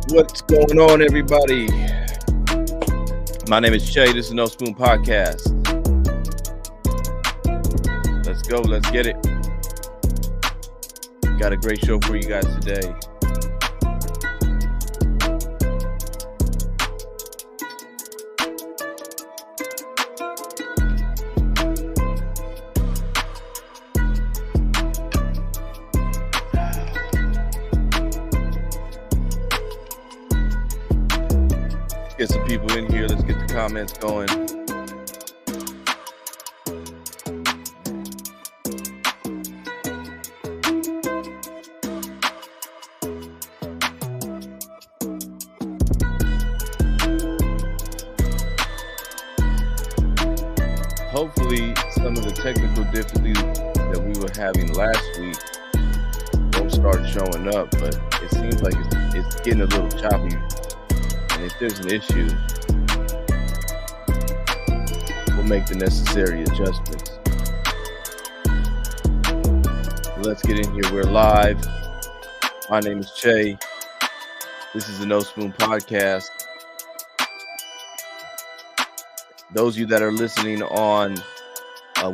What's going on, everybody? My name is Che. This is No Spoon Podcast. Let's go. Let's get it. Got a great show for you guys today. Get some people in here. Let's get the comments going. Hopefully, some of the technical difficulties that we were having last week won't start showing up, but it seems like it's getting a little choppy. And if there's an issue, we'll make the necessary adjustments. So let's get in here. We're live. My name is Che. This is the No Spoon Podcast. Those of you that are listening on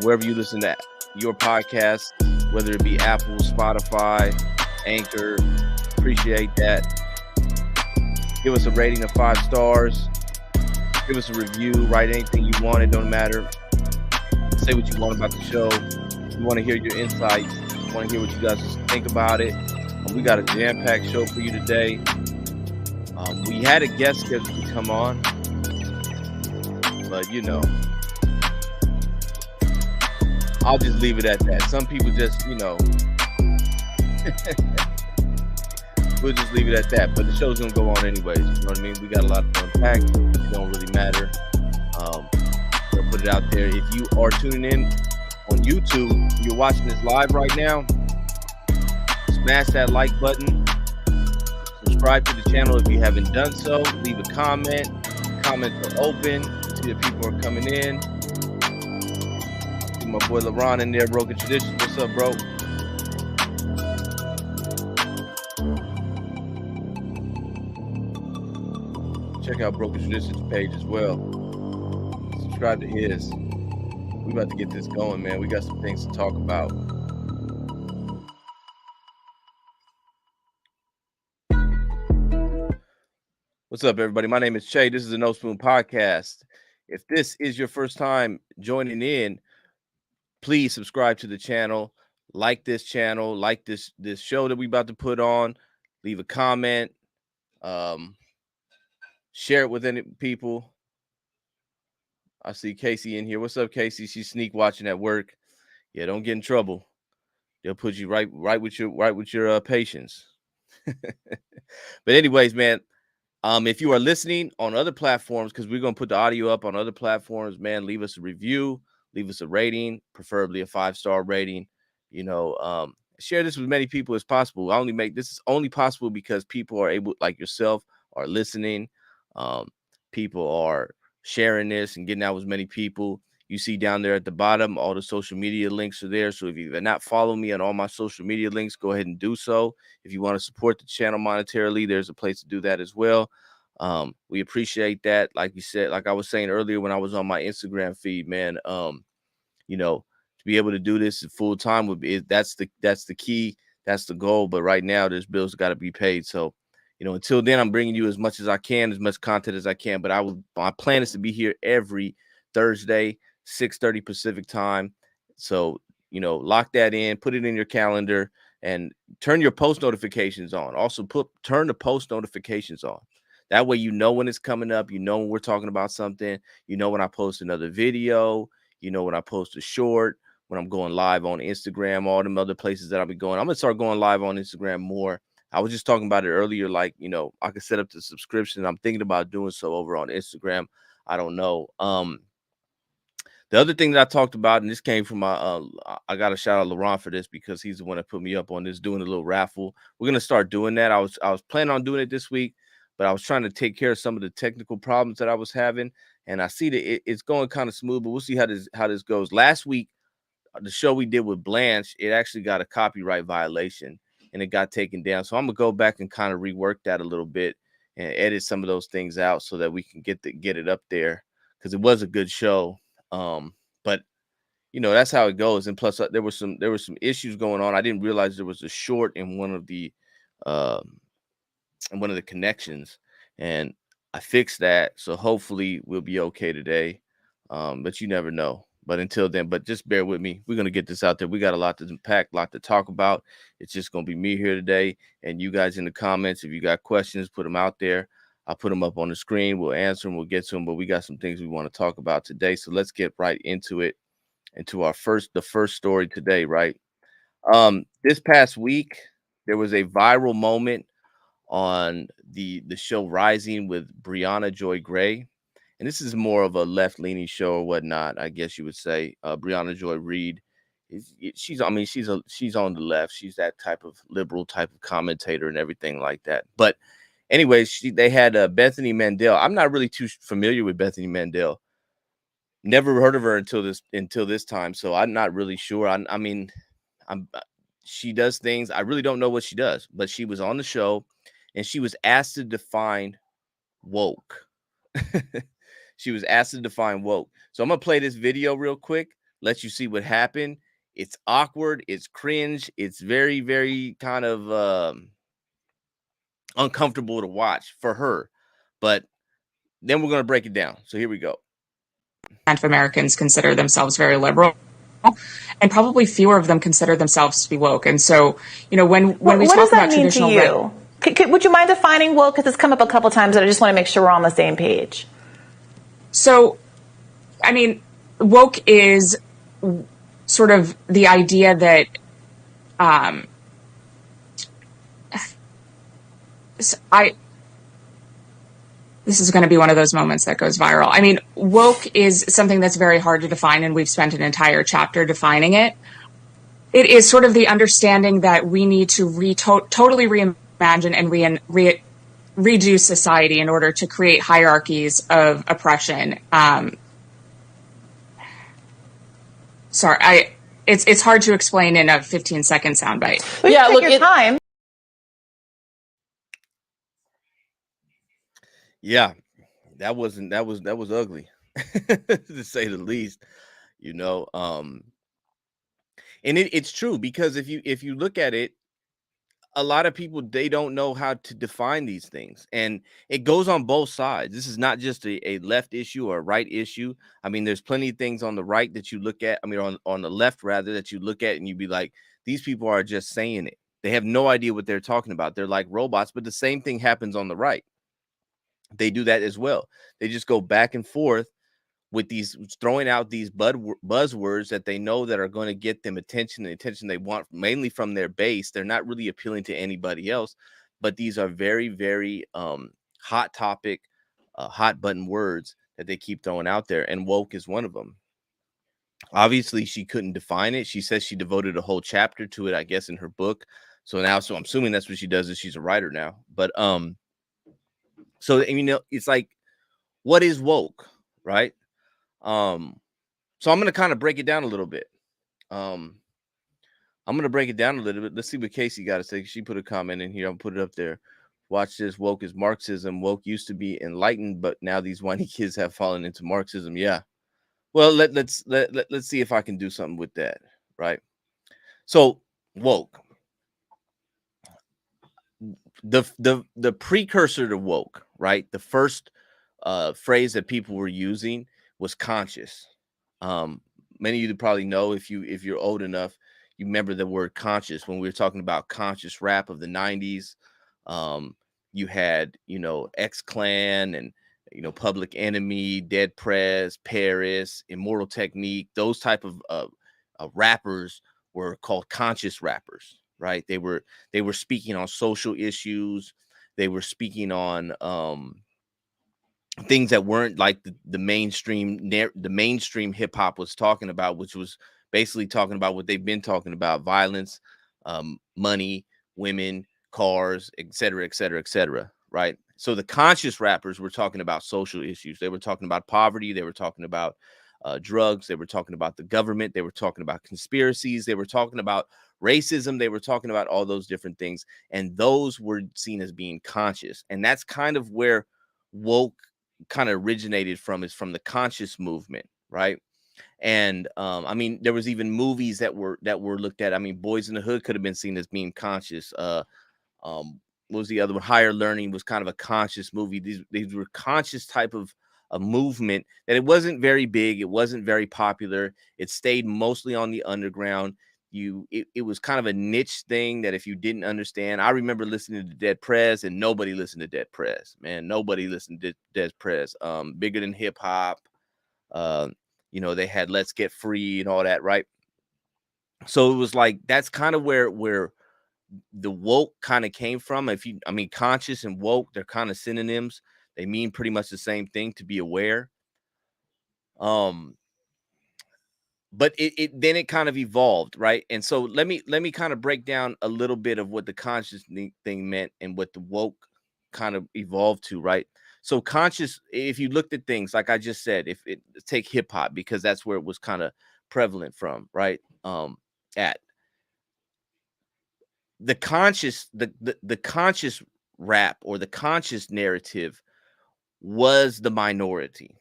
wherever you listen to your podcast, whether it be Apple, Spotify, Anchor, appreciate that. Give us a rating of 5 stars. Give us a review. Write anything you want. It don't matter. Say what you want about the show. We want to hear your insights. We want to hear what you guys think about it. We got a jam-packed show for you today. We had a guest scheduled to come on, but I'll just leave it at that. Some people just, we'll just leave it at that. But the show's gonna go on anyways. You know what I mean? We got a lot to unpack. It don't really matter. We'll put it out there. If you are tuning in on YouTube, you're watching this live right now, smash that like button. Subscribe to the channel if you haven't done so. Leave a comment. Comments are open. See that people are coming in. See my boy LeBron in there, Broken Tradition. What's up, bro? Check out Broken Tradition's page as well. Subscribe to his. We about to get this going, man. We got some things to talk about. What's up, everybody? My name is Che. This is the No Spoon Podcast. If this is your first time joining in, please subscribe to the channel. Like this channel. Like this show that we about to put on. Leave a comment. Share it with any people. I see Casey in here. What's up, Casey? She's sneak watching at work. Yeah, don't get in trouble. They'll put you right with your patients. But anyways, man, if you are listening on other platforms, because we're gonna put the audio up on other platforms, man, leave us a review, leave us a rating, preferably a 5-star rating. Share this with as many people as possible. This is only possible because people are able, like yourself, are listening. People are sharing this and getting out with as many people. You see down there at the bottom, all the social media links are there. So if you've not followed me on all my social media links, go ahead and do so. If you want to support the channel monetarily, there's a place to do that as well. We appreciate that. Like you said, like I was saying earlier when I was on my Instagram feed, man, to be able to do this full time that's the key. That's the goal. But right now, there's bills got to be paid. So, until then, I'm bringing you as much as I can, as much content as I can. But my plan is to be here every Thursday, 6:30 Pacific time. So, lock that in, put it in your calendar, and turn your post notifications on. Also, turn the post notifications on. That way, when it's coming up. When we're talking about something. When I post another video. When I post a short. When I'm going live on Instagram, all them other places that I'll be going. I'm gonna start going live on Instagram more. I was just talking about it earlier, like, I could set up the subscription. I'm thinking about doing so over on Instagram. I don't know. The other thing that I talked about, and this came from my, I got to shout out LeBron for this because he's the one that put me up on this, doing a little raffle. We're going to start doing that. I was planning on doing it this week, but I was trying to take care of some of the technical problems that I was having. And I see that it's going kind of smooth, but we'll see how this goes. Last week, the show we did with Blanche, it actually got a copyright violation and it got taken down. So I'm going to go back and kind of rework that a little bit and edit some of those things out so that we can get it up there, because it was a good show. But that's how it goes. And plus, there was some issues going on. I didn't realize there was a short in one of the connections, and I fixed that. So hopefully we'll be okay today. But you never know. But until then, but just bear with me. We're gonna get this out there. We got a lot to unpack, a lot to talk about. It's just gonna be me here today, and you guys in the comments. If you got questions, put them out there. I'll put them up on the screen. We'll answer them. We'll get to them. But we got some things we want to talk about today. So let's get right into it. Into the first story today, right? This past week, there was a viral moment on the show Rising with Brianna Joy Gray. And this is more of a left-leaning show or whatnot, I guess you would say. Brianna Joy Reid, she's on the left. She's that type of liberal type of commentator and everything like that. But anyways, they had Bethany Mandel. I'm not really too familiar with Bethany Mandel. Never heard of her until this time, so I'm not really sure. She does things. I really don't know what she does, but she was on the show, and she was asked to define woke. She was asked to define woke. So I'm gonna play this video real quick, let you see what happened. It's awkward. It's cringe. It's very, very kind of uncomfortable to watch for her, but then we're gonna break it down. So here we go. Of Americans consider themselves very liberal, and probably fewer of them consider themselves to be woke. And so, when we talk about traditional, what does that mean to you? Would you mind defining woke? Because it's come up a couple times, and I just want to make sure we're on the same page. So, woke is sort of the idea that this is going to be one of those moments that goes viral. Woke is something that's very hard to define, and we've spent an entire chapter defining it. It is sort of the understanding that we need to totally reimagine and redo society in order to create hierarchies of oppression. It's hard to explain in a 15-second soundbite. Yeah, look, your time. Yeah, that was ugly, to say the least. And it's true, because if you look at it, a lot of people, they don't know how to define these things, and it goes on both sides. This is not just a left issue or a right issue. There's plenty of things on the right that you look at. On the left rather, that you look at and you be like, these people are just saying it. They have no idea what they're talking about. They're like robots. But the same thing happens on the right. They do that as well. They just go back and forth with these, throwing out these buzzwords that they know that are going to get them attention, the attention they want, mainly from their base. They're not really appealing to anybody else, but these are very, very hot topic, hot button words that they keep throwing out there, and woke is one of them. Obviously, she couldn't define it. She says she devoted a whole chapter to it, I guess, in her book. So I'm assuming that's what she does, is she's a writer now. But so it's like, what is woke, right? So I'm going to kind of break it down a little bit. Let's see what Casey got to say. She put a comment in here. I'll put it up there. Watch this. Woke is Marxism. Woke used to be enlightened, but now these whiny kids have fallen into Marxism. Yeah. Well, let's see if I can do something with that, right? So woke. The precursor to woke, right? The first phrase that people were using was conscious. Many of you probably know, if you're old enough, you remember the word conscious when we were talking about conscious rap of the 90s. You had, X-Clan and, Public Enemy, Dead Prez, Paris, Immortal Technique. Those type of rappers were called conscious rappers, right? They were speaking on social issues. They were speaking on things that weren't like the mainstream hip hop was talking about, which was basically talking about what they've been talking about: violence, money, women, cars, etc., etc., etc. Right? So the conscious rappers were talking about social issues. They were talking about poverty. They were talking about drugs. They were talking about the government. They were talking about conspiracies. They were talking about racism. They were talking about all those different things. And those were seen as being conscious. And that's kind of where woke kind of originated from, is from the conscious movement, right? And I mean, there was even movies that were looked at. I mean, Boys in the Hood could have been seen as being conscious. What was the other one? Higher Learning was kind of a conscious movie. These were conscious type of a movement that it wasn't very big. It wasn't very popular. It stayed mostly on the underground. It was kind of a niche thing that if you didn't understand, I remember listening to Dead Prez, and nobody listened to Dead Prez, man. Nobody listened to Dead Prez. Bigger Than Hip Hop. You know, they had Let's Get Free and all that, right? So it was like, that's kind of where the woke kind of came from. I mean, conscious and woke, they're kind of synonyms. They mean pretty much the same thing, to be aware. But then it kind of evolved, right? And so let me kind of break down a little bit of what the conscious thing meant and what the woke kind of evolved to, right? So conscious, if you looked at things like I just said, take hip hop, because that's where it was kind of prevalent from, right? At the conscious, the conscious rap, or the conscious narrative, was the minority.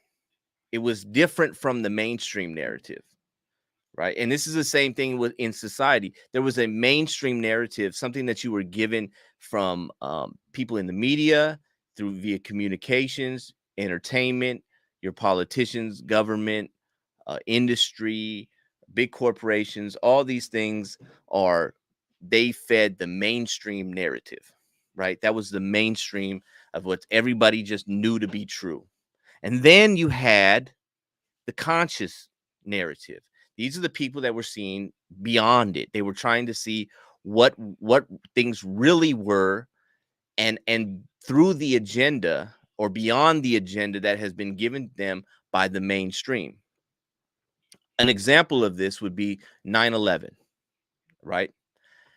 It was different from the mainstream narrative, right? And this is the same thing in society. There was a mainstream narrative, something that you were given from people in the media, via communications, entertainment, your politicians, government, industry, big corporations. All these things they fed the mainstream narrative, right? That was the mainstream of what everybody just knew to be true. And then you had the conscious narrative. These are the people that were seeing beyond it. They were trying to see what things really were, and through the agenda, or beyond the agenda that has been given them by the mainstream. An example of this would be 9/11, right?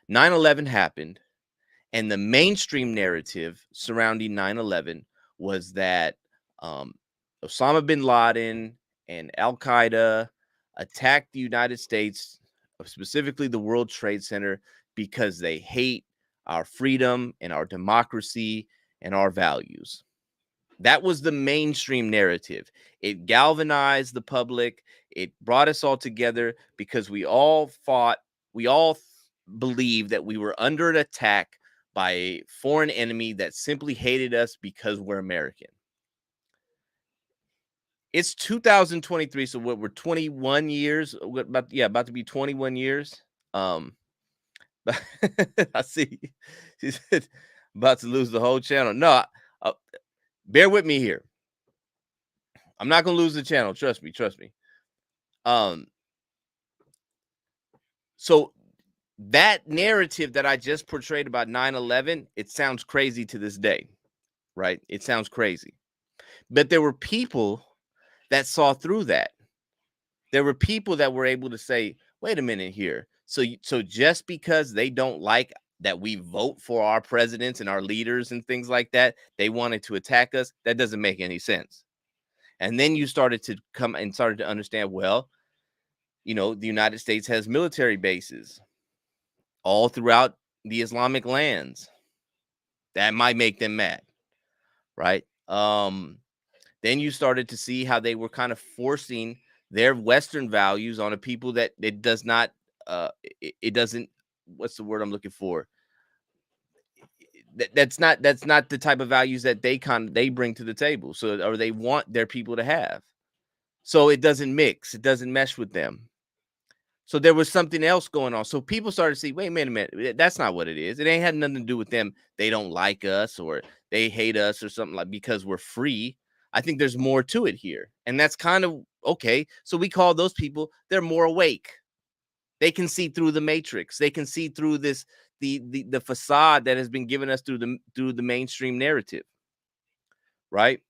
9/11 happened, and the mainstream narrative surrounding 9/11 was that Osama bin Laden and Al Qaeda attacked the United States, specifically the World Trade Center, because they hate our freedom and our democracy and our values. That was the mainstream narrative. It galvanized the public. It brought us all together because we all believed that we were under an attack by a foreign enemy that simply hated us because we're American. It's 2023, so we're 21 years, about to be 21 years. I see she's about to lose the whole channel. No, bear with me here. I'm not gonna lose the channel. Trust me. So that narrative that I just portrayed about 9/11, it sounds crazy to this day, right? It sounds crazy. But there were people that saw through that. There were people that were able to say, wait a minute here. So just because they don't like that we vote for our presidents and our leaders and things like that, they wanted to attack us, that doesn't make any sense. And then you started to understand, well, you know, the United States has military bases all throughout the Islamic lands. That might make them mad, right? Then you started to see how they were kind of forcing their Western values on a people that it does not, it doesn't, what's the word I'm looking for? That's not the type of values that they bring to the table. So, or they want their people to have. So it doesn't mix. It doesn't mesh with them. So there was something else going on. So people started to see, wait a minute, that's not what it is. It ain't had nothing to do with them. They don't like us or they hate us or something, like because we're free. I think there's more to it here. And that's kind of okay. So we call those people, they're more awake. They can see through the matrix. They can see through this, the facade that has been given us through the mainstream narrative. Right?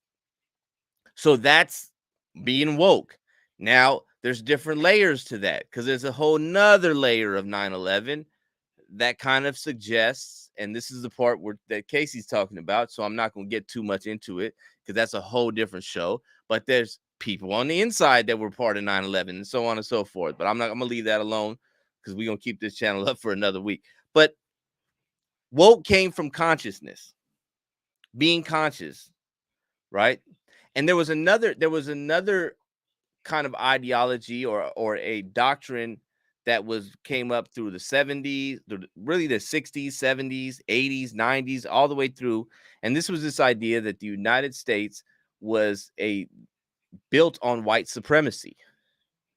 So that's being woke. Now there's different layers to that, because there's a whole nother layer of 9/11 that kind of suggests, and this is the part that Casey's talking about, so I'm not going to get too much into it because that's a whole different show. But there's people on the inside that were part of 9/11 and so on and so forth. But I'm going to leave that alone because we're going to keep this channel up for another week. But woke came from consciousness, being conscious, right? And there was another kind of ideology or a doctrine that came up through the 70s, really the 60s, 70s, 80s, 90s, all the way through. And this was this idea that the United States was built on white supremacy,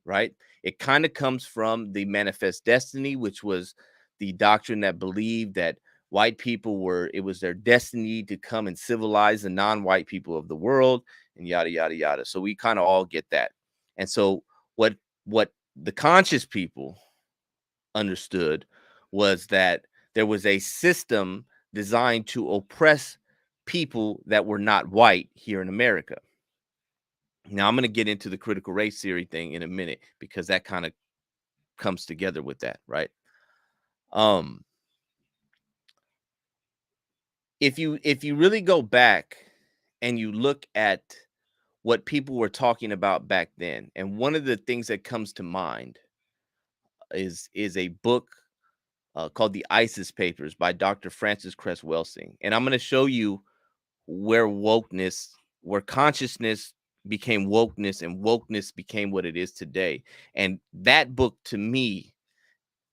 right? It kind of comes from the Manifest Destiny, which was the doctrine that believed that white people it was their destiny to come and civilize the non-white people of the world, and yada, yada, yada. So we kind of all get that. And so what the conscious people understood was that there was a system designed to oppress people that were not white here in America. Now, I'm going to get into the critical race theory thing in a minute because that kind of comes together with that, right? If you really go back and you look at what people were talking about back then, and one of the things that comes to mind is a book called The ISIS Papers by Dr. Frances Cress Welsing. And I'm going to show you where consciousness became wokeness and wokeness became what it is today. And that book to me,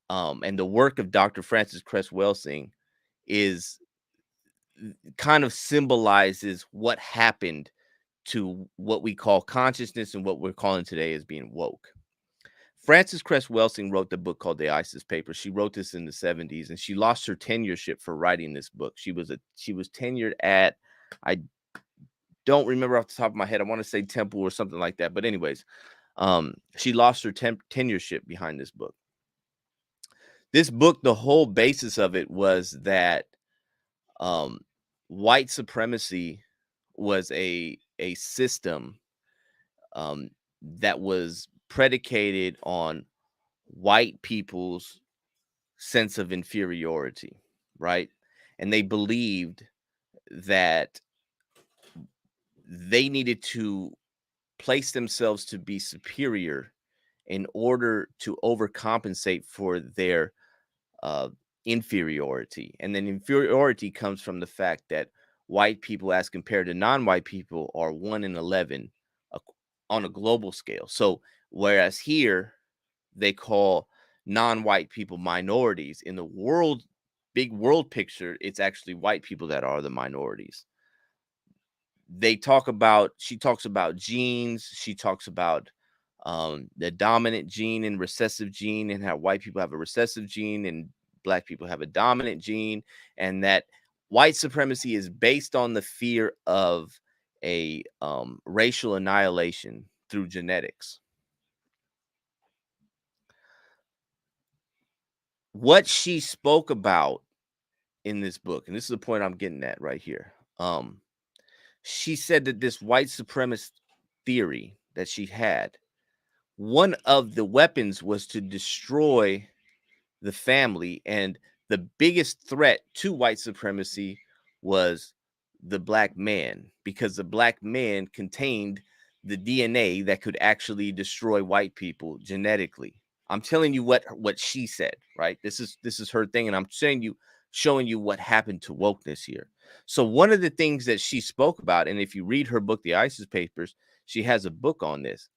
and the work of Dr. Frances Cress Welsing kind of symbolizes what happened to what we call consciousness and what we're calling today as being woke. Frances Cress Welsing wrote the book called The ISIS Papers. She wrote this in the 70s, and she lost her tenureship for writing this book. She was tenured at, I don't remember off the top of my head, I want to say Temple or something like that. But anyways, she lost her tenureship behind this book. This book, the whole basis of it was that white supremacy was a system that was predicated on white people's sense of inferiority, right? And they believed that they needed to place themselves to be superior in order to overcompensate for their inferiority. And then inferiority comes from the fact that white people, as compared to non-white people, are 1 in 11 on a global scale. So whereas here they call non-white people minorities, in the big world picture, it's actually white people that are the minorities. She talks about genes. She talks about the dominant gene and recessive gene, and how white people have a recessive gene and black people have a dominant gene, and that white supremacy is based on the fear of a racial annihilation through genetics. What she spoke about in this book, and this is the point I'm getting at right here. She said that this white supremacist theory that she had, one of the weapons was to destroy the family, and the biggest threat to white supremacy was the black man, because the black man contained the DNA that could actually destroy white people genetically. I'm telling you what she said, right? This is her thing, and I'm showing you what happened to wokeness here. So one of the things that she spoke about, and if you read her book, The ISIS Papers, she has a book on this.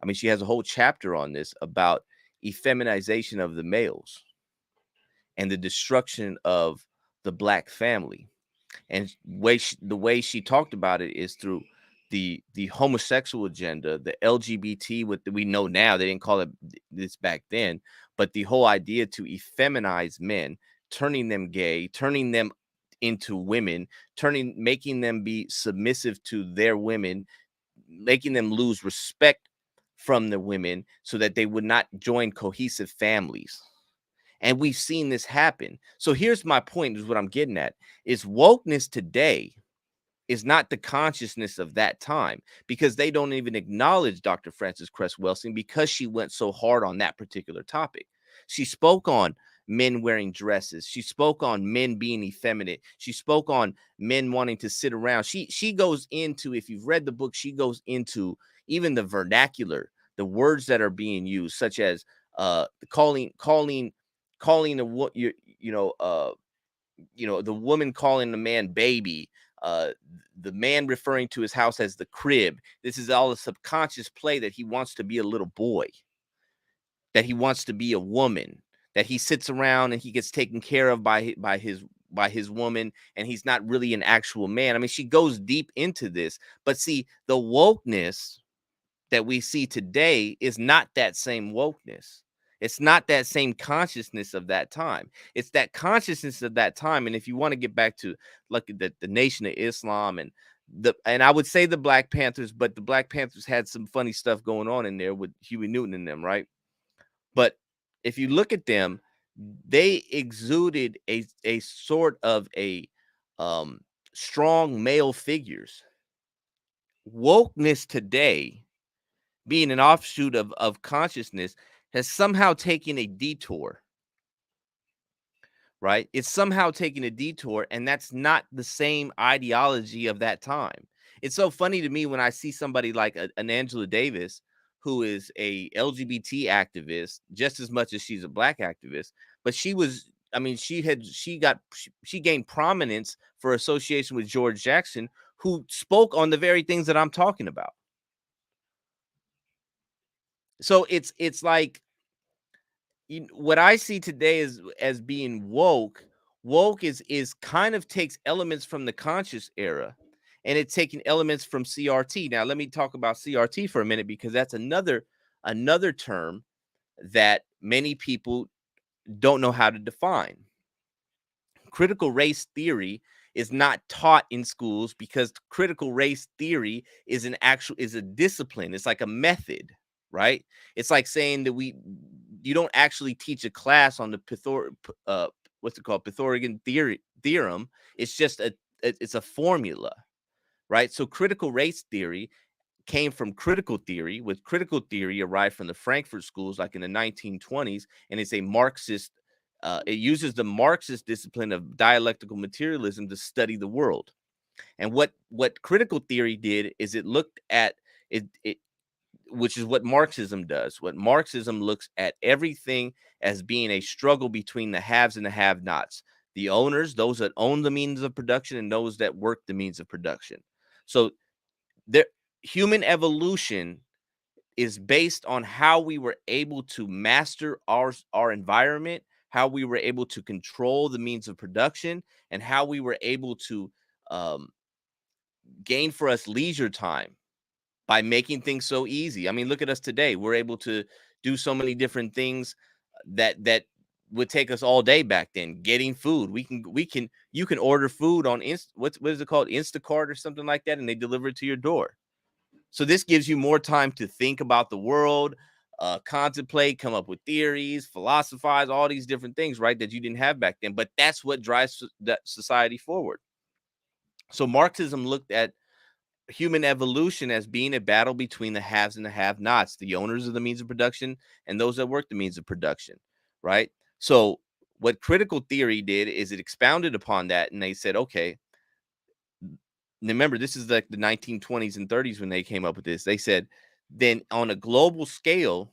I mean, she has a whole chapter on this about effeminization of the males and the destruction of the black family. And the way she talked about it is through the homosexual agenda, the LGBT, what we know now. They didn't call it this back then, but the whole idea to effeminize men, turning them gay, turning them into women, making them be submissive to their women, making them lose respect from the women so that they would not join cohesive families. And we've seen this happen. So here's my point, is what I'm getting at, is wokeness today is not the consciousness of that time, because they don't even acknowledge Dr. Frances Cress Welsing because she went so hard on that particular topic. She spoke on men wearing dresses. She spoke on men being effeminate. She spoke on men wanting to sit around. She goes into, if you've read the book, she goes into even the vernacular, the words that are being used, such as calling the woman calling the man baby, the man referring to his house as the crib. This is all a subconscious play that he wants to be a little boy, that he wants to be a woman, that he sits around and he gets taken care of by his woman, and he's not really an actual man. I mean, she goes deep into this, but see, the wokeness that we see today is not that same wokeness. It's not that same consciousness of that time. It's that consciousness of that time. And if you want to get back to like the Nation of Islam and I would say the Black Panthers, but the Black Panthers had some funny stuff going on in there with Huey Newton and them, right? But if you look at them, they exuded a sort of a strong male figures. Wokeness today, being an offshoot of consciousness, has somehow taken a detour, right? It's somehow taken a detour, and that's not the same ideology of that time. It's so funny to me when I see somebody like an Angela Davis, who is a LGBT activist just as much as she's a Black activist, but she gained prominence for association with George Jackson, who spoke on the very things that I'm talking about. So it's like, what I see today as being woke is kind of takes elements from the conscious era, and it's taking elements from CRT. Now let me talk about CRT for a minute, because that's another term that many people don't know how to define. Critical race theory is not taught in schools because critical race theory is a discipline. It's like a method, right? It's like saying that you don't actually teach a class on the Pythagorean theorem. It's just it's a formula, right? So critical race theory came from critical theory, with critical theory arrived from the Frankfurt schools like in the 1920s, and it's a Marxist. It uses the Marxist discipline of dialectical materialism to study the world. And what critical theory did is it looked at it, which is what Marxism does. What Marxism looks at everything as being a struggle between the haves and the have-nots. The owners, those that own the means of production, and those that work the means of production. So human evolution is based on how we were able to master our environment, how we were able to control the means of production, and how we were able to gain for us leisure time by making things so easy. I mean, look at us today. We're able to do so many different things that would take us all day back then. Getting food, you can order food on what is it called, Instacart or something like that, and they deliver it to your door. So this gives you more time to think about the world, contemplate, come up with theories, philosophize, all these different things, right, that you didn't have back then. But that's what drives that society forward. So Marxism looked at human evolution as being a battle between the haves and the have-nots, the owners of the means of production and those that work the means of production, right? So what critical theory did is it expounded upon that, and they said, okay, remember, this is like the 1920s and 30s when they came up with this. They said, then on a global scale,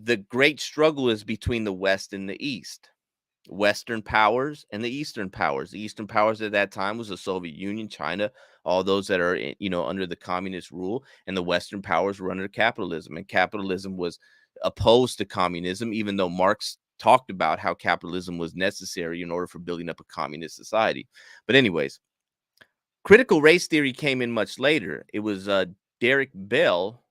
the great struggle is between the West and the East. Western powers and the Eastern powers. The Eastern powers at that time was the Soviet Union, China, all those that are, under the communist rule, and the Western powers were under capitalism. And capitalism was opposed to communism, even though Marx talked about how capitalism was necessary in order for building up a communist society. But anyways, critical race theory came in much later. It was Derek Bell,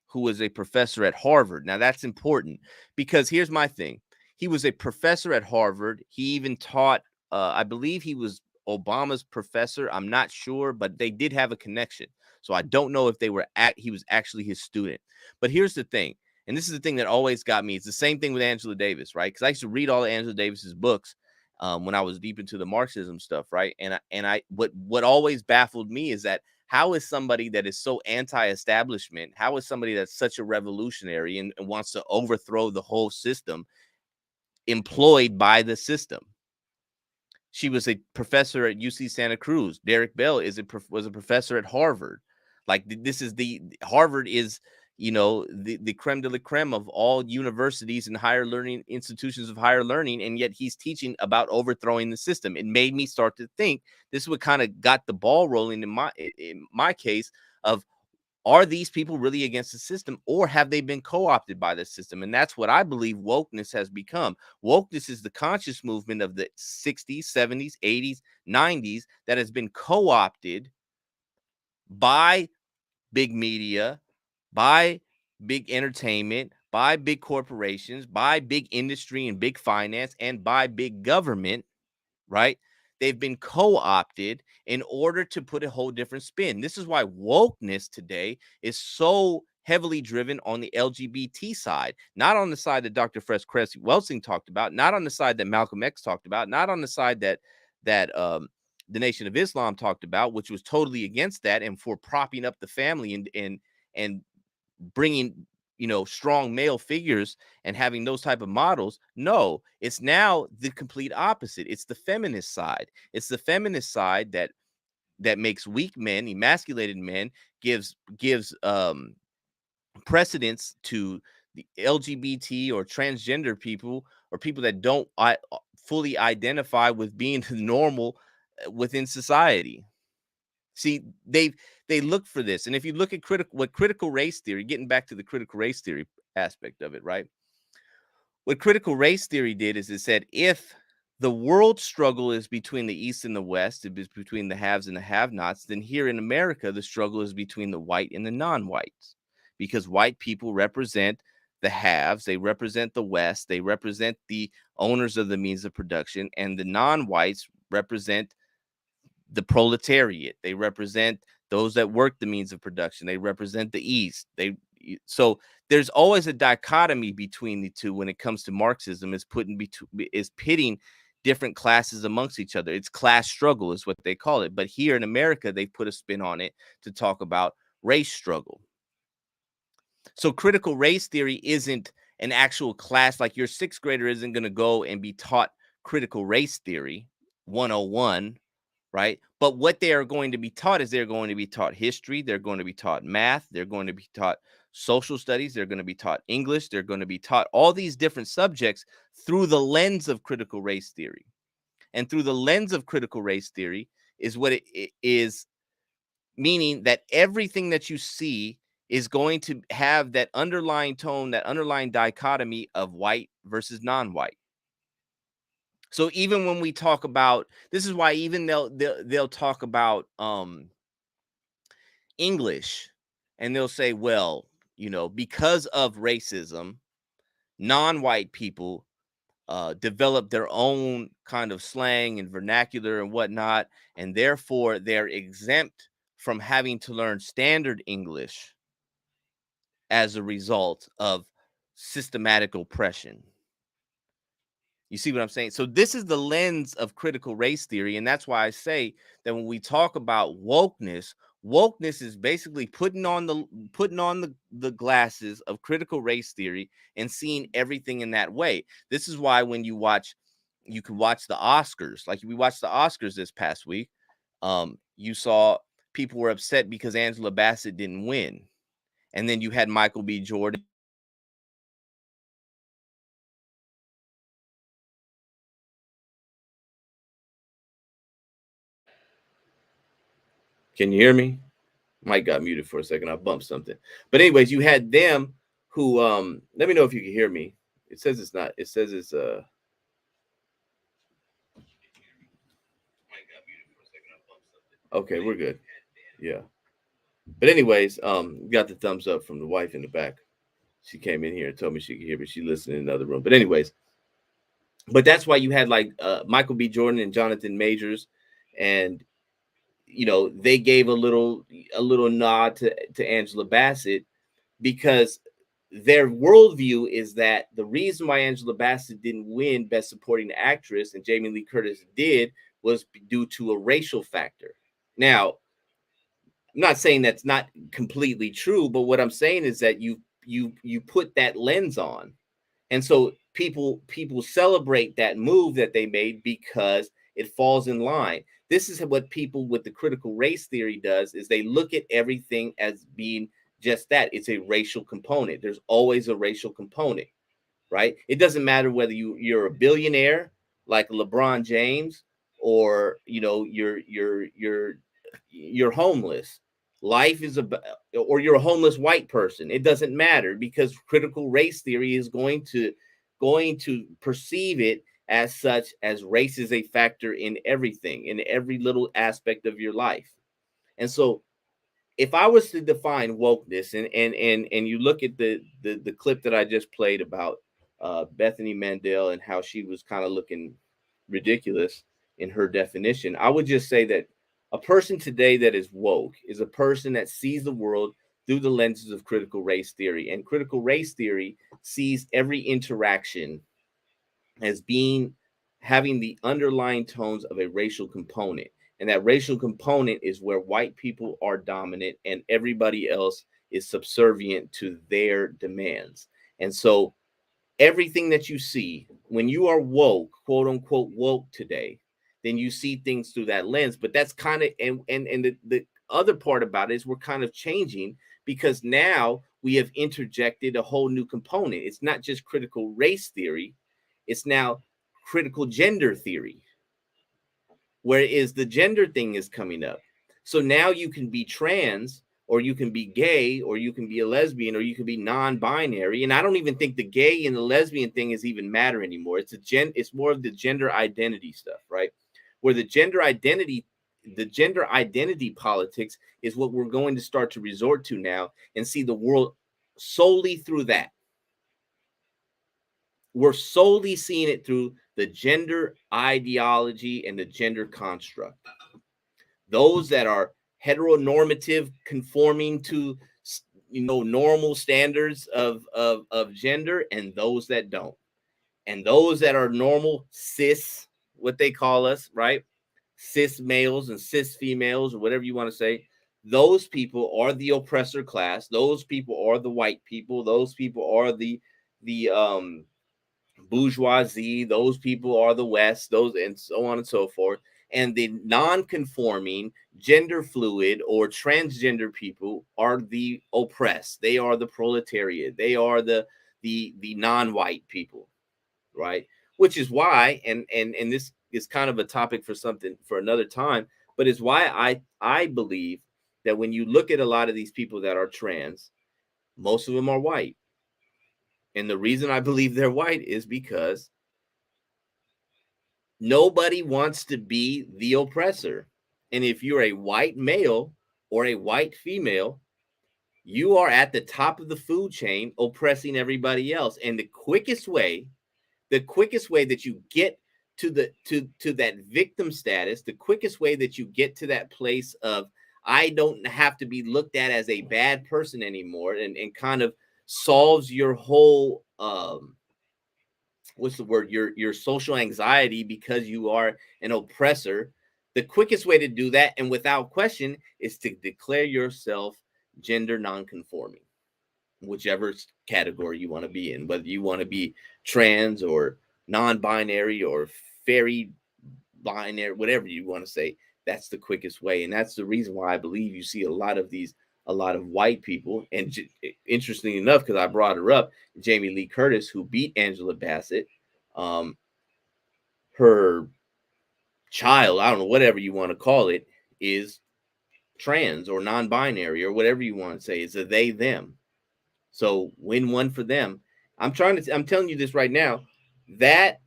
who was a professor at Harvard. Now, that's important because here's my thing. He was a professor at Harvard. He even taught, I believe he was Obama's professor. I'm not sure, but they did have a connection. So I don't know if he was actually his student. But here's the thing, and this is the thing that always got me. It's the same thing with Angela Davis, right? Because I used to read all of Angela Davis's books when I was deep into the Marxism stuff, right? And what always baffled me is that how is somebody that is so anti-establishment, how is somebody that's such a revolutionary and wants to overthrow the whole system employed by the system? She was a professor at UC Santa Cruz. Derek Bell was a professor at Harvard. Like this is the Harvard is, you know, the creme de la creme of all universities and higher learning institutions of higher learning, and yet he's teaching about overthrowing the system. It made me start to think. This is what kind of got the ball rolling in my case of, are these people really against the system, or have they been co-opted by the system? And that's what I believe wokeness has become. Wokeness is the conscious movement of the 60s, 70s, 80s, 90s that has been co-opted by big media, by big entertainment, by big corporations, by big industry and big finance, and by big government, right? They've been co-opted in order to put a whole different spin. This is why wokeness today is so heavily driven on the LGBT side, not on the side that Dr. Cressy Welsing talked about, not on the side that Malcolm X talked about, not on the side that the Nation of Islam talked about, which was totally against that and for propping up the family and bringing, you know, strong male figures and having those type of models. No, it's now the complete opposite. It's the feminist side. It's the feminist side that makes weak men, emasculated men, gives precedence to the LGBT or transgender people, or people that don't fully identify with being normal within society. See, they look for this. And if you look at critical race theory, getting back to the critical race theory aspect of it, right? What critical race theory did is it said, if the world struggle is between the East and the West, it is between the haves and the have-nots, then here in America, the struggle is between the white and the non-whites, because white people represent the haves, they represent the West, they represent the owners of the means of production, and the non-whites represent the proletariat. They represent those that work the means of production. They represent the East. So there's always a dichotomy between the two when it comes to Marxism. Is pitting different classes amongst each other. It's class struggle is what they call it. But here in America, they put a spin on it to talk about race struggle. So critical race theory isn't an actual class. Like your sixth grader isn't going to go and be taught critical race theory 101. Right. But what they are going to be taught is they're going to be taught history. They're going to be taught math. They're going to be taught social studies. They're going to be taught English. They're going to be taught all these different subjects through the lens of critical race theory. And through the lens of critical race theory is what it is, meaning that everything that you see is going to have that underlying tone, that underlying dichotomy of white versus non-white. So even when we talk about, this is why even they'll talk about English, and they'll say, well, you know, because of racism, non-white people develop their own kind of slang and vernacular and whatnot, and therefore they're exempt from having to learn standard English as a result of systematic oppression. You see what I'm saying? So this is the lens of critical race theory. And that's why I say that when we talk about wokeness, wokeness is basically putting on the glasses of critical race theory and seeing everything in that way. This is why when you can watch the Oscars, like we watched the Oscars this past week, you saw people were upset because Angela Bassett didn't win. And then you had Michael B. Jordan. Can you hear me? Mike got muted for a second. I bumped something. But anyways, you had them who let me know if you can hear me. It says it's not. It says it's okay, we're good. Yeah. But anyways, got the thumbs up from the wife in the back. She came in here and told me she could hear me. She listened in another room. But anyways, but that's why you had like Michael B. Jordan and Jonathan Majors, and you know, they gave a little nod to Angela Bassett because their worldview is that the reason why Angela Bassett didn't win Best Supporting Actress and Jamie Lee Curtis did was due to a racial factor. Now, I'm not saying that's not completely true, but what I'm saying is that you put that lens on, and so people celebrate that move that they made because it falls in line. This is what people with the critical race theory does, is they look at everything as being just that. It's a racial component. There's always a racial component, right? It doesn't matter whether you're a billionaire like LeBron James, or you're homeless. Life is about, or you're a homeless white person. It doesn't matter, because critical race theory is going to perceive it as such, as race is a factor in everything, in every little aspect of your life. And so if I was to define wokeness, and you look at the clip that I just played about Bethany Mandel and how she was kind of looking ridiculous in her definition, I would just say that a person today that is woke is a person that sees the world through the lenses of critical race theory. And critical race theory sees every interaction as having the underlying tones of a racial component. And that racial component is where white people are dominant and everybody else is subservient to their demands. And so everything that you see when you are woke, quote unquote woke today, then you see things through that lens. But that's kind of, and the other part about it is we're kind of changing, because now we have interjected a whole new component. It's not just critical race theory, it's now critical gender theory, whereas the gender thing is coming up. So now you can be trans, or you can be gay, or you can be a lesbian, or you can be non-binary. And I don't even think the gay and the lesbian thing is even matter anymore. It's more of the gender identity stuff, right? Where the gender identity politics is what we're going to start to resort to now, and see the world solely through that. We're solely seeing it through the gender ideology and the gender construct. Those that are heteronormative, conforming to normal standards of gender, and those that don't. And those that are normal cis, what they call us, right? Cis males and cis females, or whatever you want to say. Those people are the oppressor class. Those people are the white people. Those people are the bourgeoisie. Those people are the West, those, and so on and so forth. And the non-conforming, gender fluid, or transgender people are the oppressed. They are the proletariat. They are the non-white people, right? Which is why, and this is kind of a topic for something for another time, but it's why I believe that when you look at a lot of these people that are trans, most of them are white. And the reason I believe they're white is because nobody wants to be the oppressor. And if you're a white male or a white female, you are at the top of the food chain oppressing everybody else. And the quickest way that you get to that victim status, the quickest way that you get to that place of, I don't have to be looked at as a bad person anymore, and kind of solves your whole what's the word, your social anxiety, because you are an oppressor. The quickest way to do that, and without question, is to declare yourself gender nonconforming, whichever category you want to be in, whether you want to be trans or non-binary or fairy binary, whatever you want to say. That's the quickest way. And that's the reason why I believe you see a lot of white people. And interestingly enough, because I brought her up, Jamie Lee Curtis, who beat Angela Bassett, her child, I don't know, whatever you want to call it, is trans or non-binary or whatever you want to say. It's a they, them. So win one for them. I'm telling you this right now, that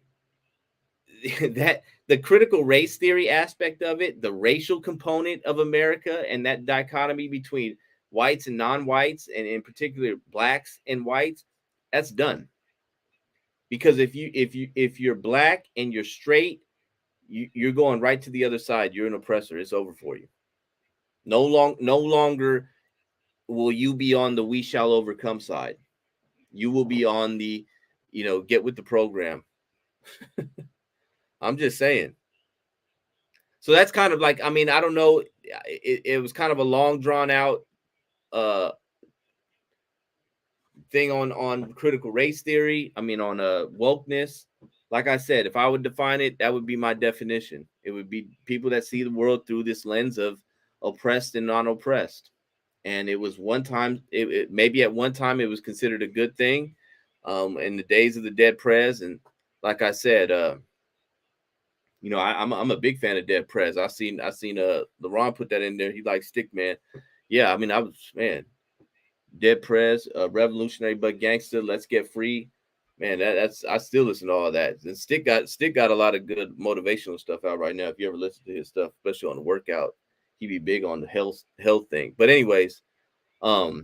the critical race theory aspect of it, the racial component of America, and that dichotomy between whites and non-whites, and in particular blacks and whites, that's done. Because if you're black and you're straight, you're going right to the other side. You're an oppressor. It's over for you. No longer will you be on the we shall overcome side. You will be on the, get with the program. I'm just saying. So that's kind of like, I mean, I don't know. It was kind of a long drawn out thing on critical race theory. I mean, on wokeness. like I said, if I would define it, that would be my definition. It would be people that see the world through this lens of oppressed and non-oppressed. And it was one time, maybe at one time it was considered a good thing, in the days of the dead prez. And like I said, I'm a big fan of dead prez. I seen LeBron put that in there. He likes Stick Man. Yeah, I mean, dead prez, revolutionary but gangster. Let's get free. Man, that's I still listen to all that. And Stick got a lot of good motivational stuff out right now. If you ever listen to his stuff, especially on the workout, he be big on the health thing. But anyways, yeah,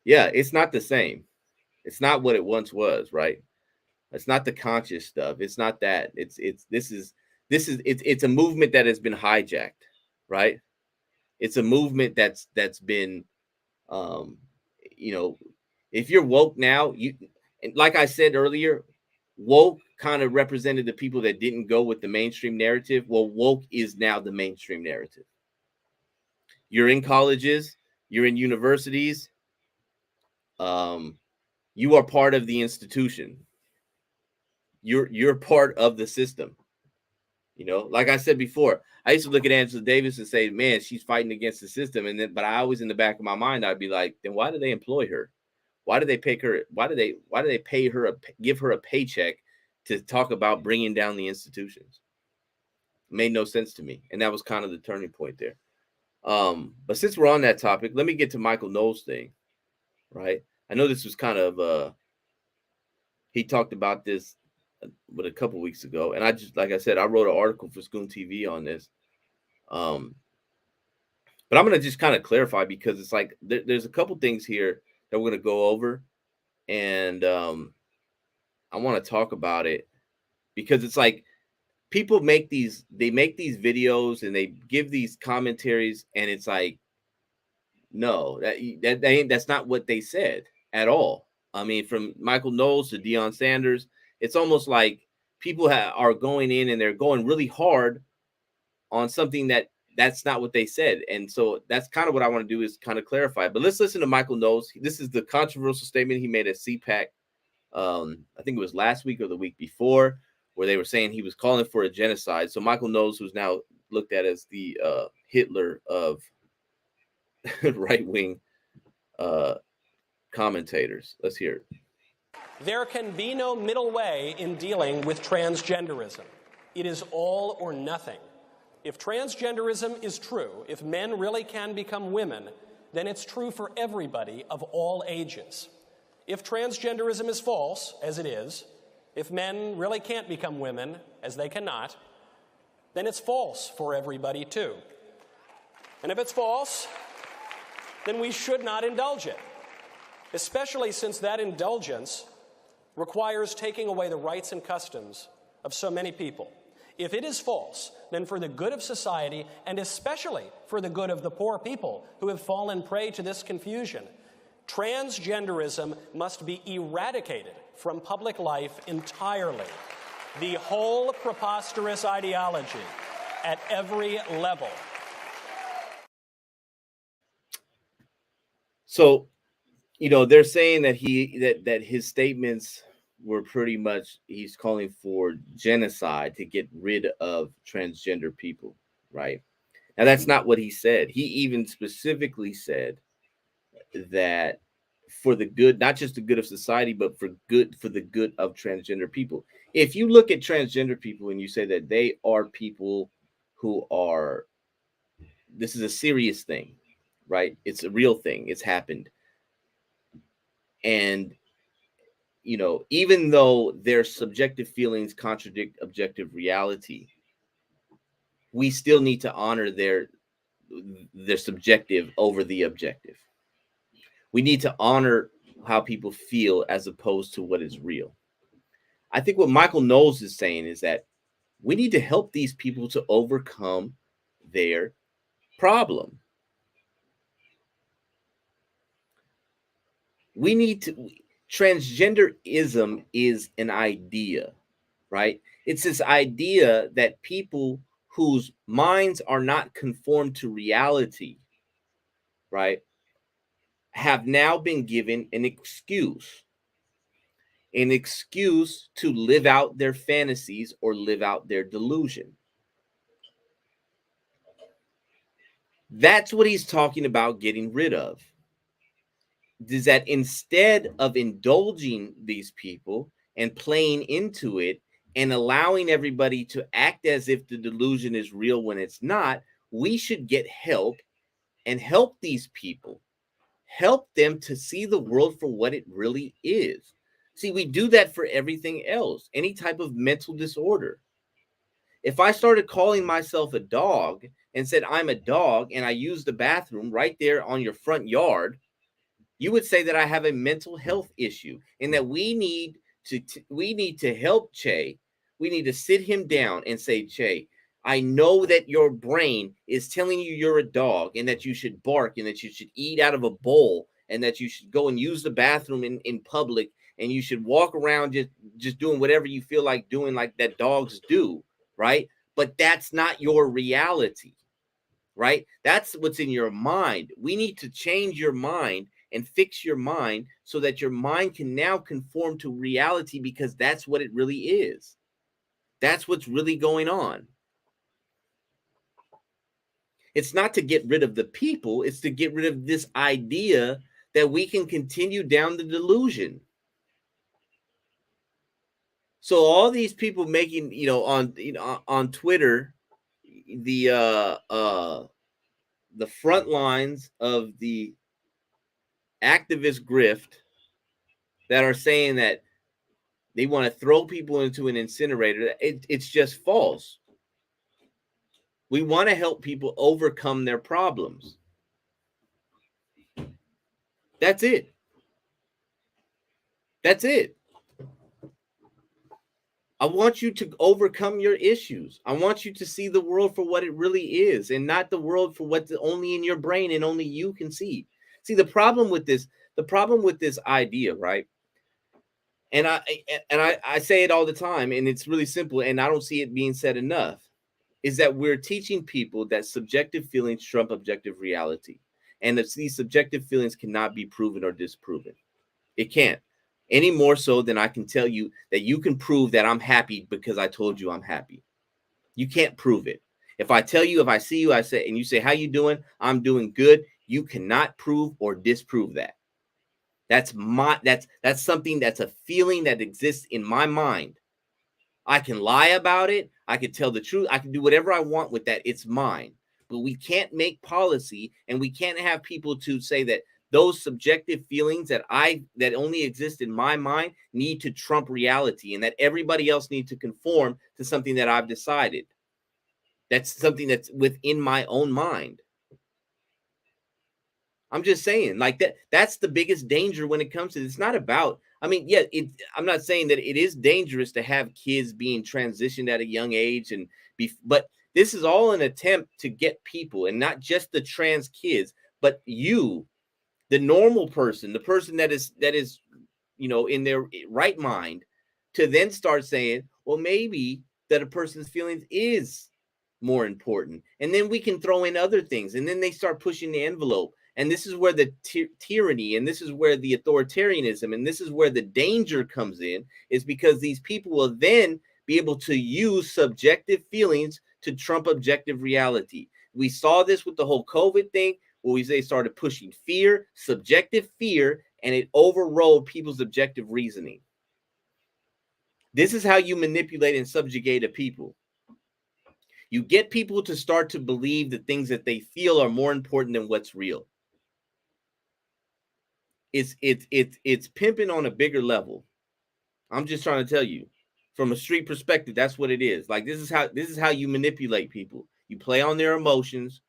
it's not the same. It's not what it once was, right? It's not the conscious stuff. It's not that. It's a movement that has been hijacked, right? It's a movement that's been, if you're woke now, and like I said earlier, woke kind of represented the people that didn't go with the mainstream narrative. Well, woke is now the mainstream narrative. You're in colleges, you're in universities, you are part of the institution. You're part of the system. Like I said before, I used to look at Angela Davis and say, man, she's fighting against the system. But I always, in the back of my mind, I'd be like, then why do they employ her? Why do they pay her? Why do they pay her, give her a paycheck to talk about bringing down the institutions? It made no sense to me. And that was kind of the turning point there. But since we're on that topic, let me get to Michael Knowles' thing, right? I know this was kind of, he talked about this a couple weeks ago. And I just, like I said, I wrote an article for Schoon TV on this. But I'm going to just kind of clarify, because it's like, there's a couple things here that we're going to go over. And I want to talk about it, because it's like, people make these videos and they give these commentaries, and it's like, no, that's not what they said at all. I mean, from Michael Knowles to Deion Sanders, it's almost like people are going in and they're going really hard on something that's not what they said. And so that's kind of what I want to do, is kind of clarify. But let's listen to Michael Knowles. This is the controversial statement he made at CPAC. I think it was last week or the week before, where they were saying he was calling for a genocide. So Michael Knowles, who's now looked at as the Hitler of right-wing commentators. Let's hear it. There can be no middle way in dealing with transgenderism. It is all or nothing. If transgenderism is true, if men really can become women, then it's true for everybody of all ages. If transgenderism is false, as it is, if men really can't become women, as they cannot, then it's false for everybody too. And if it's false, then we should not indulge it, especially since that indulgence requires taking away the rights and customs of so many people. If it is false, then for the good of society, and especially for the good of the poor people who have fallen prey to this confusion, transgenderism must be eradicated from public life entirely. The whole preposterous ideology at every level. So, they're saying that that his statements were pretty much, he's calling for genocide to get rid of transgender people, right? Now, that's not what he said. He even specifically said that for the good, not just the good of society, but for the good of transgender people. If you look at transgender people and you say that they are people who are, this is a serious thing, right? It's a real thing. It's happened. And, even though their subjective feelings contradict objective reality, we still need to honor their subjective over the objective. We need to honor how people feel as opposed to what is real. I think what Michael Knowles is saying is that we need to help these people to overcome their problem. We need to, transgenderism is an idea, right? It's this idea that people whose minds are not conformed to reality, right, have now been given an excuse. an excuse to live out their fantasies or live out their delusion. That's what he's talking about getting rid of. Is that instead of indulging these people and playing into it and allowing everybody to act as if the delusion is real when it's not, we should get help and help these people. Help them to see the world for what it really is. See, we do that for everything else, any type of mental disorder. If I started calling myself a dog and said I'm a dog and I use the bathroom right there on your front yard, you would say that I have a mental health issue and that we need to help Che. We need to sit him down and say, Che, I know that your brain is telling you you're a dog and that you should bark and that you should eat out of a bowl and that you should go and use the bathroom in public and you should walk around just doing whatever you feel like doing, like that dogs do, right? But that's not your reality, right? That's what's in your mind. We need to change your mind and fix your mind so that your mind can now conform to reality, because that's what it really is. That's what's really going on. It's not to get rid of the people. It's to get rid of this idea that we can continue down the delusion. So all these people making, on Twitter, the front lines of the activist grift that are saying that they want to throw people into an incinerator, it's just false. We want to help people overcome their problems. That's it. That's it. I want you to overcome your issues. I want you to see the world for what it really is and not the world for what's only in your brain and only you can see. See, the problem with this idea, right? And I say it all the time, and it's really simple, and I don't see it being said enough, is that we're teaching people that subjective feelings trump objective reality, and that these subjective feelings cannot be proven or disproven. It can't, any more so than I can tell you that you can prove that I'm happy because I told you I'm happy. You can't prove it. If I tell you, if I see you, I say, and you say, how you doing? I'm doing good. You cannot prove or disprove that. That's something, that's a feeling that exists in my mind. I can lie about it. I can tell the truth. I can do whatever I want with that. It's mine. But we can't make policy, and we can't have people to say that those subjective feelings that only exist in my mind need to trump reality, and that everybody else needs to conform to something that I've decided. That's something that's within my own mind. I'm just saying, like, that's the biggest danger when it comes to this. It's not about, I mean, yeah, I'm not saying that it is dangerous to have kids being transitioned at a young age but this is all an attempt to get people, and not just the trans kids, but you, the normal person, the person that is, in their right mind, to then start saying, well, maybe that a person's feelings is more important. And then we can throw in other things, and then they start pushing the envelope. And this is where the tyranny, and this is where the authoritarianism, and this is where the danger comes in, is because these people will then be able to use subjective feelings to trump objective reality. We saw this with the whole COVID thing, where they started pushing fear, subjective fear, and it overrode people's objective reasoning. This is how you manipulate and subjugate a people. You get people to start to believe the things that they feel are more important than what's real. It's pimping on a bigger level. I'm just trying to tell you, from a street perspective, that's what it is. Like, this is how you manipulate people. You play on their emotions.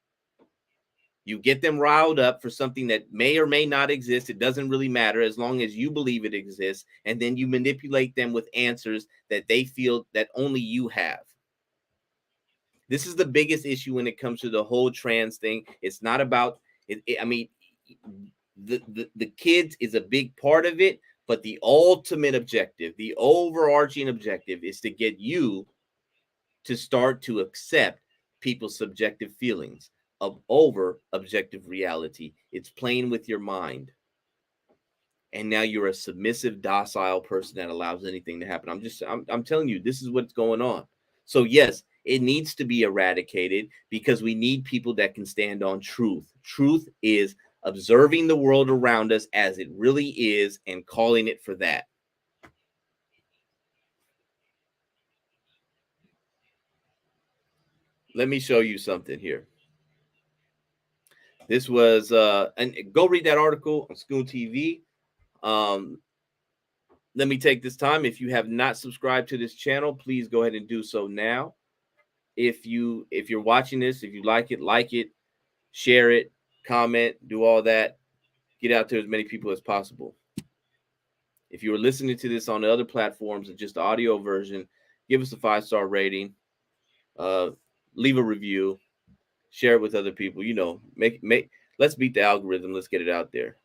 You get them riled up for something that may or may not exist. It doesn't really matter as long as you believe it exists. And then you manipulate them with answers that they feel that only you have. This is the biggest issue when it comes to the whole trans thing. It's not about it. I mean, the kids is a big part of it, but the ultimate objective, the overarching objective, is to get you to start to accept people's subjective feelings over objective reality. It's playing with your mind. and now you're a submissive, docile person that allows anything to happen. I'm telling you, this is what's going on. So yes, it needs to be eradicated because we need people that can stand on truth. Truth is observing the world around us as it really is and calling it for that. Let me show you something here. This was and go read that article on School TV. Let me take this time. If you have not subscribed to this channel, please go ahead and do so now. If you're watching this, if you like it, share it, comment, do all that. Get out to as many people as possible. If you are listening to this on the other platforms and just the audio version, give us a 5-star rating. Leave a review. Share it with other people. You know, let's beat the algorithm. Let's get it out there.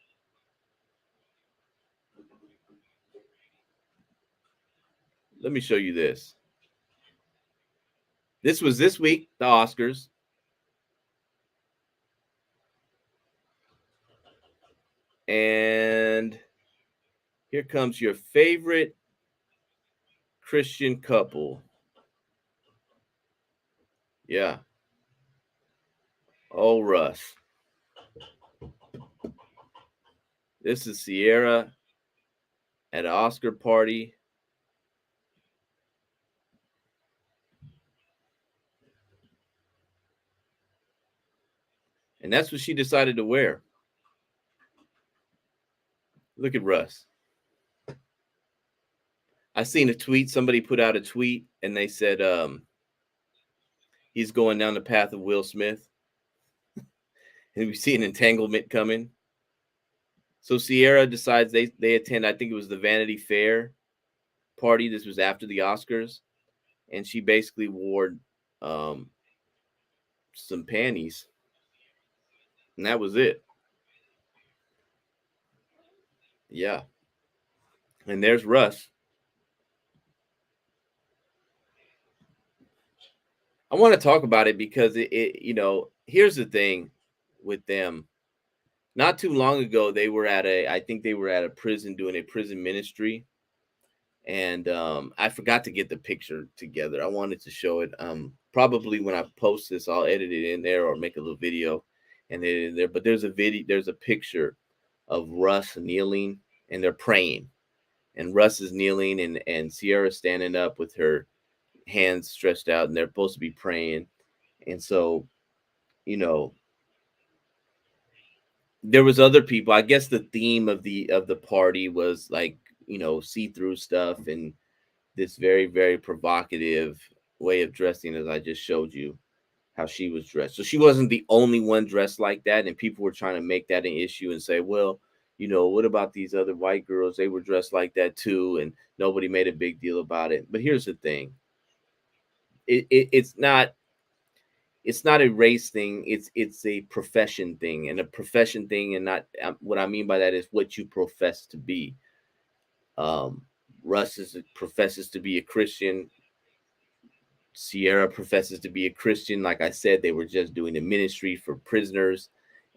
Let me show you this. This was this week, the Oscars. And here comes your favorite Christian couple. Yeah. Oh, Russ. This is Ciara at an Oscar party. And that's what she decided to wear. Look at Russ. I seen a tweet. Somebody put out a tweet and they said he's going down the path of Will Smith. And we see an entanglement coming. So Ciara decides they attend, I think it was the Vanity Fair party. This was after the Oscars. And she basically wore some panties. And that was it. Yeah. And there's Russ. I want to talk about it because it you know, here's the thing with them. Not too long ago, they were at a prison doing a prison ministry. And I forgot to get the picture together. I wanted to show it. Probably when I post this, I'll edit it in there or make a little video and edit it in there. But there's a picture of Russ kneeling and they're praying. And Russ is kneeling and Ciara standing up with her hands stretched out, and they're supposed to be praying. And so, you know, there was other people. I guess the theme of the party was like, you know, see-through stuff and this very, very provocative way of dressing, as I just showed you how she was dressed. So she wasn't the only one dressed like that, and people were trying to make that an issue and say, well, you know, what about these other white girls? They were dressed like that too, and nobody made a big deal about it. But here's the thing. It's not a race thing. It's a profession thing, and a profession thing, and not what I mean by that is what you profess to be. Russ professes to be a Christian. Ciara professes to be a Christian. Like I said, they were just doing a ministry for prisoners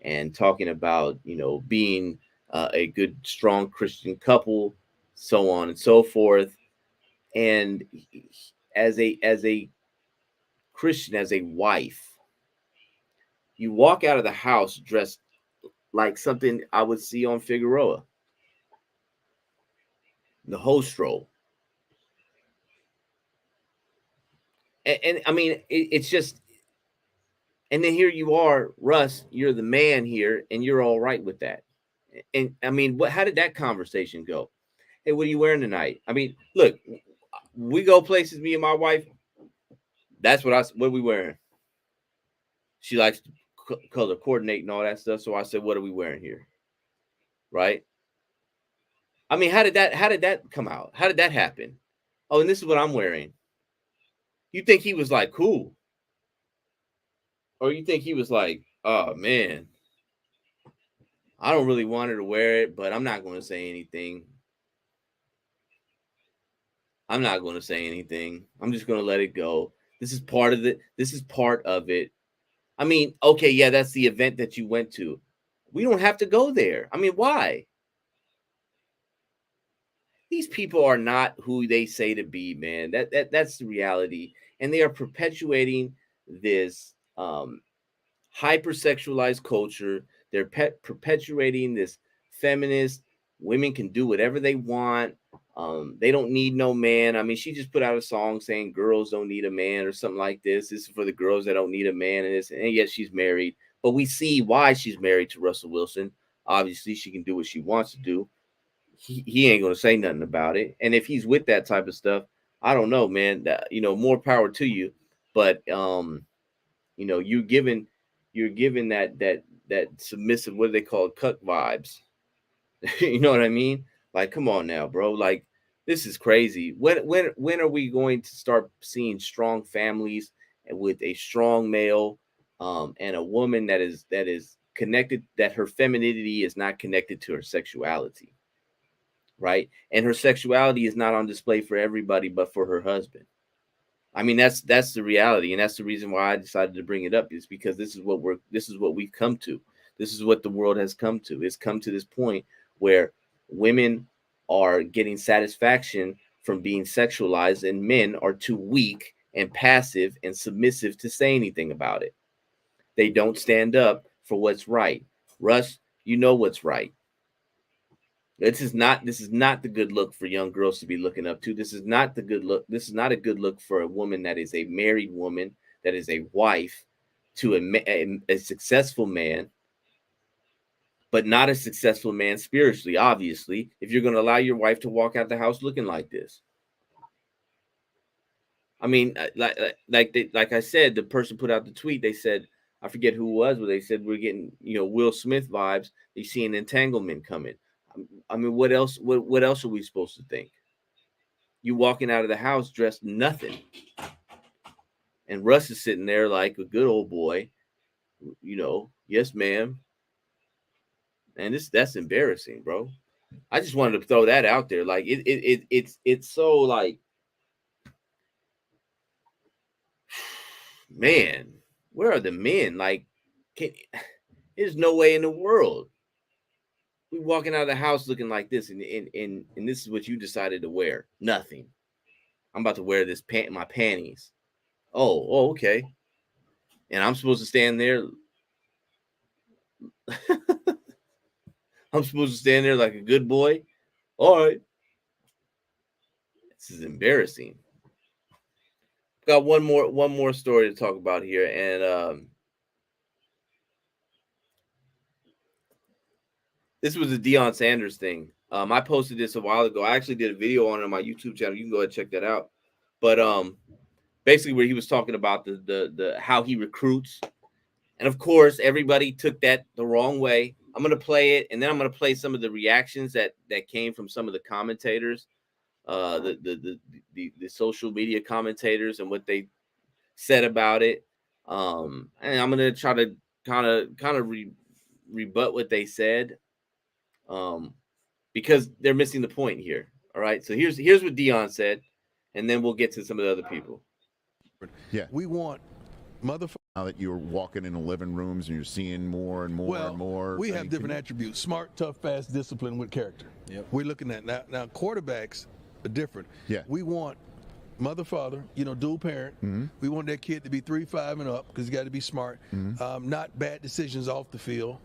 and talking about, you know, being a good, strong Christian couple, so on and so forth. And as a Christian, as a wife, you walk out of the house dressed like something I would see on Figueroa, the host role. And I mean, it's just, and then here you are, Russ, you're the man here, and you're all right with that. And I mean, how did that conversation go? Hey, what are you wearing tonight? I mean, look, we go places, me and my wife. That's what are we wearing? She likes to color coordinate and all that stuff. So I said, what are we wearing here? Right? I mean, how did that come out? How did that happen? Oh, and this is what I'm wearing. You think he was like, cool? Or you think he was like, oh man, I don't really want her to wear it, but I'm not going to say anything. I'm not going to say anything. I'm just going to let it go. This is part of it. This is part of it. I mean, okay, yeah, that's the event that you went to. We don't have to go there. I mean, why? these people are not who they say to be, man. That's the reality. And they are perpetuating this hypersexualized culture. They're perpetuating this feminist, women can do whatever they want. They don't need no man. I mean, she just put out a song saying girls don't need a man or something like this. This is for the girls that don't need a man. And yet she's married. But we see why she's married to Russell Wilson. Obviously, she can do what she wants to do. He ain't going to say nothing about it. And if he's with that type of stuff, I don't know, man. More power to you. But you're giving that submissive, what do they call it, cuck vibes. You know what I mean? Like, come on now, bro. Like, this is crazy. When are we going to start seeing strong families with a strong male and a woman that is connected, that her femininity is not connected to her sexuality, right? And her sexuality is not on display for everybody but for her husband. I mean, that's the reality, and that's the reason why I decided to bring it up, is because this is what we've come to. This is what the world has come to. It's come to this point where women are getting satisfaction from being sexualized, and men are too weak and passive and submissive to say anything about it. They don't stand up for what's right. Russ, you know what's right. This is not the good look for young girls to be looking up to. This is not the good look. This is not a good look for a woman that is a married woman, that is a wife to a successful man, but not a successful man spiritually, obviously, if you're going to allow your wife to walk out the house looking like this. I mean, like I said, the person put out the tweet, they said, I forget who it was, but they said we're getting, Will Smith vibes. They see an entanglement coming. I mean, what else? What else are we supposed to think? You walking out of the house dressed nothing, and Russ is sitting there like a good old boy, yes, ma'am. And that's embarrassing, bro. I just wanted to throw that out there. Like it's so like, man, where are the men? Like, there's no way in the world we walking out of the house looking like this, and this is what you decided to wear. Nothing. I'm about to wear this my panties. Oh, okay. And I'm supposed to stand there. I'm supposed to stand there like a good boy. All right. This is embarrassing. Got one more story to talk about here, and this was the Deion Sanders thing. I posted this a while ago. I actually did a video on it on my YouTube channel. You can go ahead and check that out. But basically, where he was talking about the how he recruits, and of course, everybody took that the wrong way. I'm gonna play it, and then I'm gonna play some of the reactions that came from some of the commentators, the social media commentators, and what they said about it. And I'm gonna try to kind of rebut what they said. Because they're missing the point here. All right. So here's what Deion said, and then we'll get to some of the other people. Yeah. We want motherfuckers. Now that you're walking in the living rooms and you're seeing more and more and more. We have different attributes: smart, tough, fast, disciplined with character. Yep. We're looking at now quarterbacks are different. Yeah. We want mother, father, dual parent. Mm-hmm. We want that kid to be 3, 5 and up, because he's got to be smart. Mm-hmm. Not bad decisions off the field.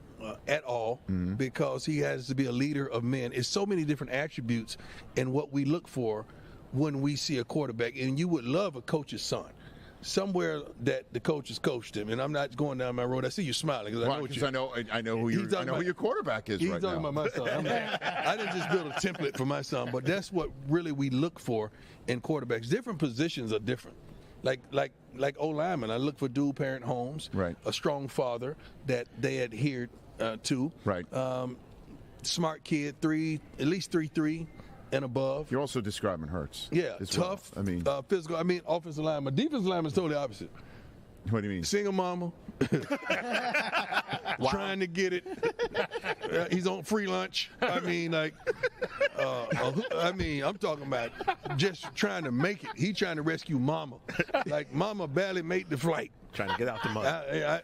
At all, because he has to be a leader of men. It's so many different attributes in what we look for when we see a quarterback. And you would love a coach's son, somewhere that the coaches coached him. And I'm not going down my road. I see you smiling because I know who your quarterback is. He's right talking now. about my son. I didn't just build a template for my son, but that's what really we look for in quarterbacks. Different positions are different. Like O-lineman, I look for dual parent homes, right? A strong father that they adhered to, right? Smart kid, at least 3.3 and above. You're also describing Hurts. Yeah, tough. Well. I mean, physical. I mean, offensive lineman. Defensive lineman is totally opposite. What do you mean? Single mama. Trying to get it. He's on free lunch. I mean, I'm talking about just trying to make it. He trying to rescue mama. Like, mama barely made the flight. Trying to get out the mud.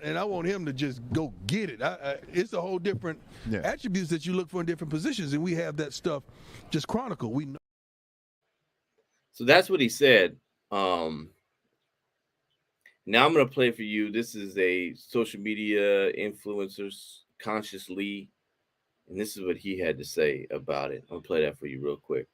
And I want him to just go get it. It's a whole different attributes that you look for in different positions, and we have that stuff just chronicled. We know. So that's what he said. Now I'm going to play for you. This is a social media influencer, Conscious Lee, and this is what he had to say about it. I'll play that for you real quick.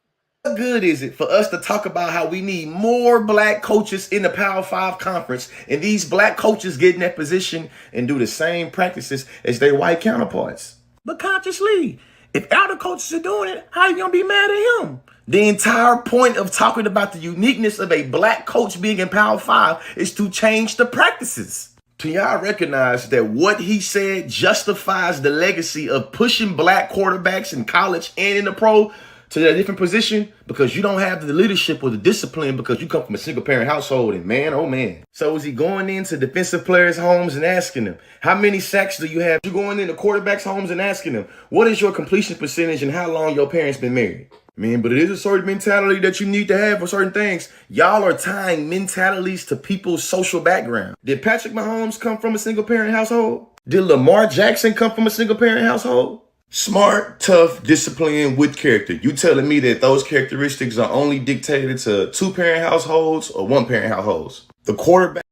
What good is it for us to talk about how we need more black coaches in the Power 5 conference, and these black coaches get in that position and do the same practices as their white counterparts? But consciously, if other coaches are doing it, how are you going to be mad at him? The entire point of talking about the uniqueness of a black coach being in Power 5 is to change the practices. Do y'all recognize that what he said justifies the legacy of pushing black quarterbacks in college and in the pro to a different position? Because you don't have the leadership or the discipline because you come from a single parent household, and man, oh man. So is he going into defensive players' homes and asking them, how many sacks do you have? You going into quarterbacks' homes and asking them, what is your completion percentage and how long your parents been married? Man, but it is a certain mentality that you need to have for certain things. Y'all are tying mentalities to people's social background. Did Patrick Mahomes come from a single parent household? Did Lamar Jackson come from a single parent household? Smart, tough, disciplined, with character. You telling me that those characteristics are only dictated to 2-parent households or 1-parent households? The quarterback.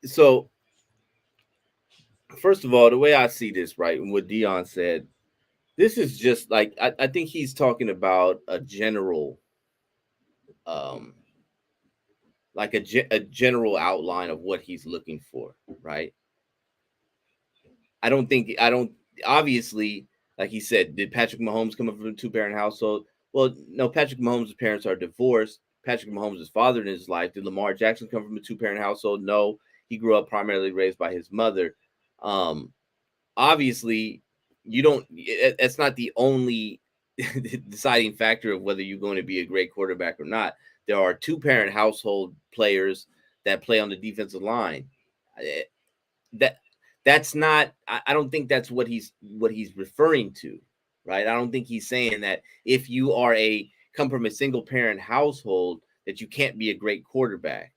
So, first of all, the way I see this, right, and what Deion said, this is just like, I think he's talking about a general, like a general outline of what he's looking for, right? Obviously, like he said, did Patrick Mahomes come up from a 2-parent household? Well, no, Patrick Mahomes' parents are divorced. Patrick Mahomes' father in his life. Did Lamar Jackson come from a 2-parent household? No, he grew up primarily raised by his mother. Obviously, that's not the only deciding factor of whether you're going to be a great quarterback or not. There are 2-parent household players that play on the defensive line. That's not, I don't think that's what he's referring to, right? I don't think he's saying that if you come from a single parent household that you can't be a great quarterback.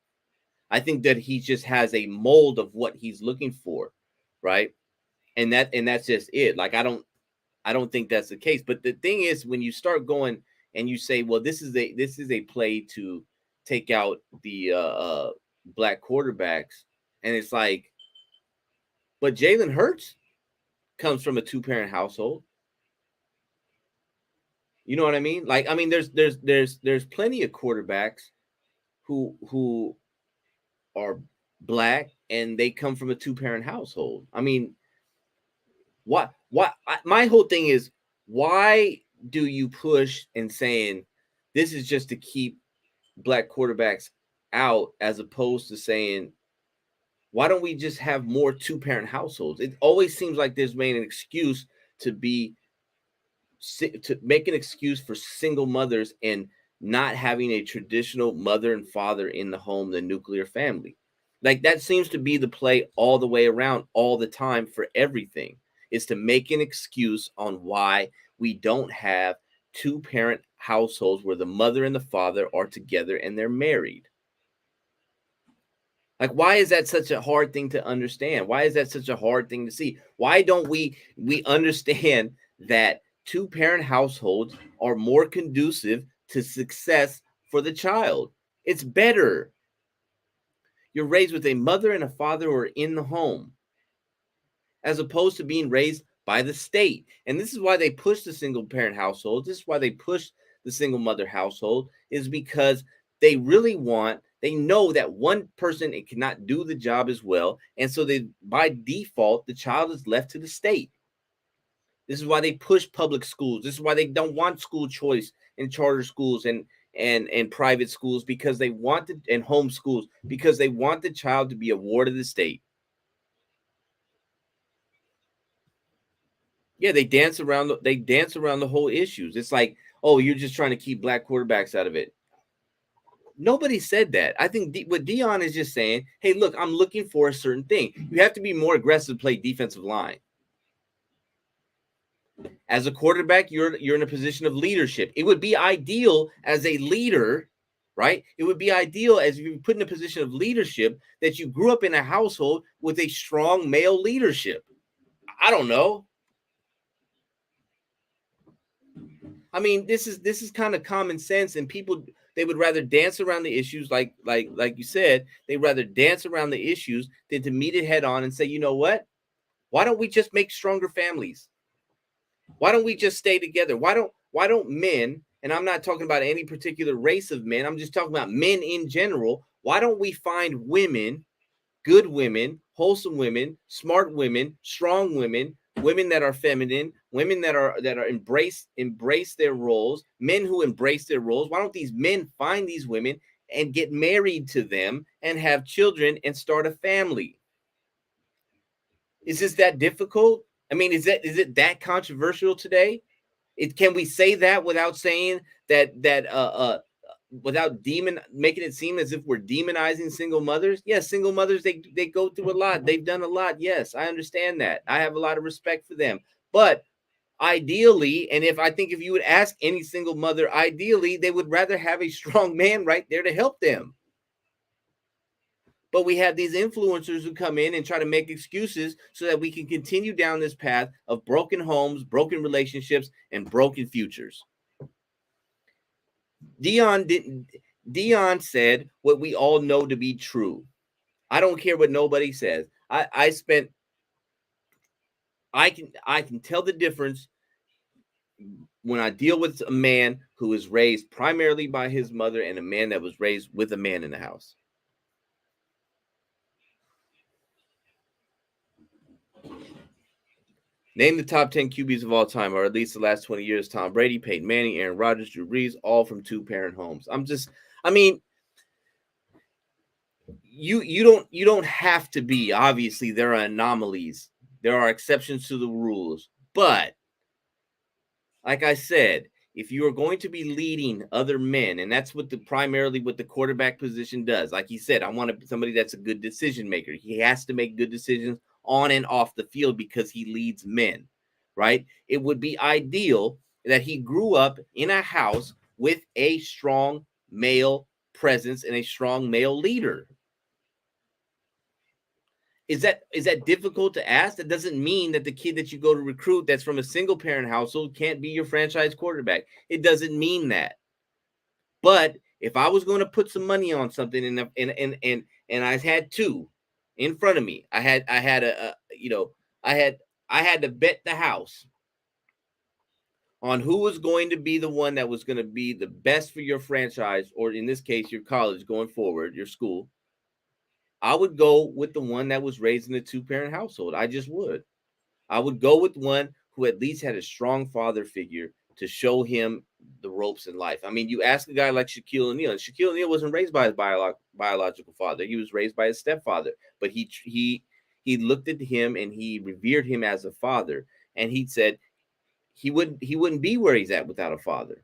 I think that he just has a mold of what he's looking for, right? And that's just it. Like, I don't think that's the case. But the thing is, when you start going and you say, well, this is a play to take out the black quarterbacks, and it's like, but Jalen Hurts comes from a 2-parent household. You know what I mean? Like, I mean, there's plenty of quarterbacks who are black and they come from a 2-parent household. I mean, my whole thing is, why do you push and saying this is just to keep black quarterbacks out, as opposed to saying, why don't we just have more 2-parent households? It always seems like there's made an excuse to make an excuse for single mothers and not having a traditional mother and father in the home, the nuclear family. Like, that seems to be the play all the way around, all the time, for everything, is to make an excuse on why we don't have 2-parent households where the mother and the father are together and they're married. Like, why is that such a hard thing to understand? Why is that such a hard thing to see? Why don't we understand that 2-parent households are more conducive to success for the child? It's better. You're raised with a mother and a father who are in the home, as opposed to being raised by the state. And this is why they push the single-parent household. This is why they push the single-mother household, is because they really they know that one person cannot do the job as well. And so by default, the child is left to the state. This is why they push public schools. This is why they don't want school choice in charter schools and private schools, because they want and home schools, because they want the child to be a ward of the state. Yeah, they dance around the whole issues. It's like, oh, you're just trying to keep black quarterbacks out of it. Nobody said that. I think what Deion is just saying, hey, look, I'm looking for a certain thing. You have to be more aggressive to play defensive line. As a quarterback, you're in a position of leadership. It would be ideal as a leader, right? It would be ideal as you put in a position of leadership that you grew up in a household with a strong male leadership. I don't know. I mean, this is kind of common sense, and people, they would rather dance around the issues, like you said, they'd rather dance around the issues than to meet it head on and say, you know what? Why don't we just make stronger families? Why don't we just stay together? Why don't men, and I'm not talking about any particular race of men, I'm just talking about men in general, why don't we find women, good women, wholesome women, smart women, strong women, women that are feminine, women that are embrace their roles, men who embrace their roles? Why don't these men find these women and get married to them and have children and start a family? Is this that difficult? I mean, is it that controversial today? Can we say that without saying that without making it seem as if we're demonizing single mothers? Yes, single mothers, they go through a lot. They've done a lot. Yes, I understand that. I have a lot of respect for them. But ideally, and if you would ask any single mother, ideally, they would rather have a strong man right there to help them. But we have these influencers who come in and try to make excuses so that we can continue down this path of broken homes, broken relationships, and broken futures. Deion said what we all know to be true. I don't care what nobody says. I can tell the difference when I deal with a man who is raised primarily by his mother and a man that was raised with a man in the house. Name the top 10 QBs of all time, or at least the last 20 years. Tom Brady, Peyton Manning, Aaron Rodgers, Drew Brees, all from two-parent homes. You don't have to be. Obviously, there are anomalies. There are exceptions to the rules. But like I said, if you are going to be leading other men, and that's primarily what the quarterback position does. Like he said, I want somebody that's a good decision maker. He has to make good decisions on and off the field because he leads men, right? It would be ideal that he grew up in a house with a strong male presence and a strong male leader. Is that difficult to ask? That doesn't mean that the kid that you go to recruit that's from a single parent household can't be your franchise quarterback. It doesn't mean that. But if I was going to put some money on something and I had two in front of me, I had to bet the house on who was going to be the one that was going to be the best for your franchise, or in this case, your college going forward, your school. I would go with the one that was raised in a two-parent household. I just would. I would go with one who at least had a strong father figure to show him the ropes in life. I mean, you ask a guy like Shaquille O'Neal, and Shaquille O'Neal wasn't raised by his biological father. He was raised by his stepfather, but he looked at him and he revered him as a father. And he said he wouldn't be where he's at without a father.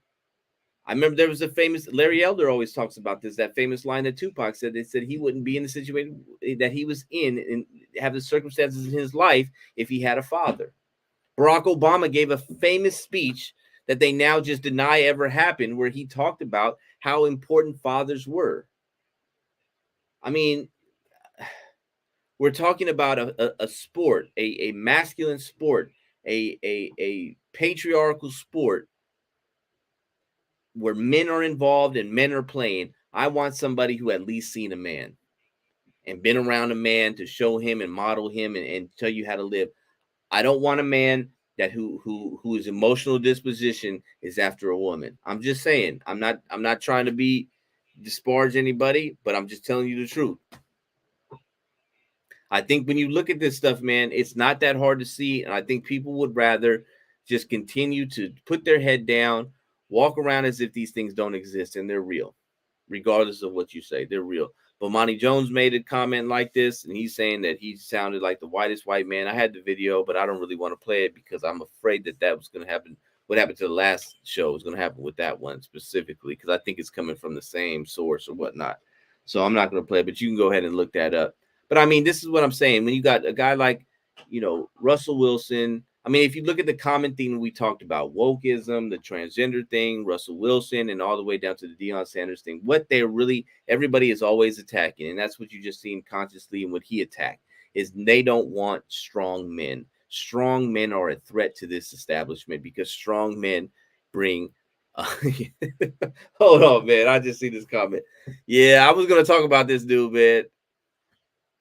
I remember there was a famous, Larry Elder always talks about this, that famous line that Tupac said. They said he wouldn't be in the situation that he was in and have the circumstances in his life if he had a father. Barack Obama gave a famous speech that they now just deny ever happened, where he talked about how important fathers were. I mean, we're talking about a sport, a masculine sport, a patriarchal sport, where men are involved and men are playing. I want somebody who at least seen a man and been around a man to show him and model him and tell you how to live. I don't want a man that whose emotional disposition is after a woman. I'm just saying. I'm not trying to disparage anybody, but I'm just telling you the truth. I think when you look at this stuff, man, it's not that hard to see, and I think people would rather just continue to put their head down, walk around as if these things don't exist, and they're real, regardless of what you say. They're real. But Monty Jones made a comment like this, and he's saying that he sounded like the whitest white man. I had the video, but I don't really want to play it because I'm afraid that was going to happen. What happened to the last show is going to happen with that one specifically, because I think it's coming from the same source or whatnot. So I'm not going to play it, but you can go ahead and look that up. But I mean, this is what I'm saying. When you got a guy like, Russell Wilson, I mean, if you look at the common theme we talked about, wokeism, the transgender thing, Russell Wilson, and all the way down to the Deion Sanders thing, what everybody is always attacking, and that's what you just seen consciously and what he attacked, is they don't want strong men. Strong men are a threat to this establishment because strong men bring Hold on, man. I just see this comment. Yeah, I was going to talk about this dude, man.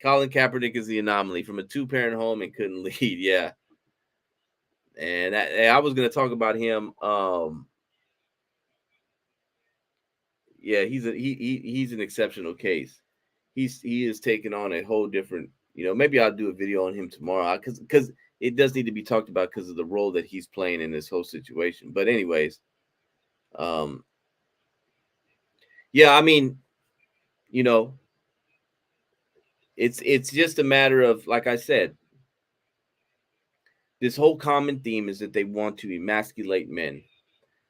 Colin Kaepernick is the anomaly from a 2-parent home and couldn't lead. Yeah. And I was going to talk about him. Yeah, he's an exceptional case. He is taking on a whole different, maybe I'll do a video on him tomorrow because it does need to be talked about because of the role that he's playing in this whole situation. But anyways, yeah, I mean, it's just a matter of, like I said, this whole common theme is that they want to emasculate men.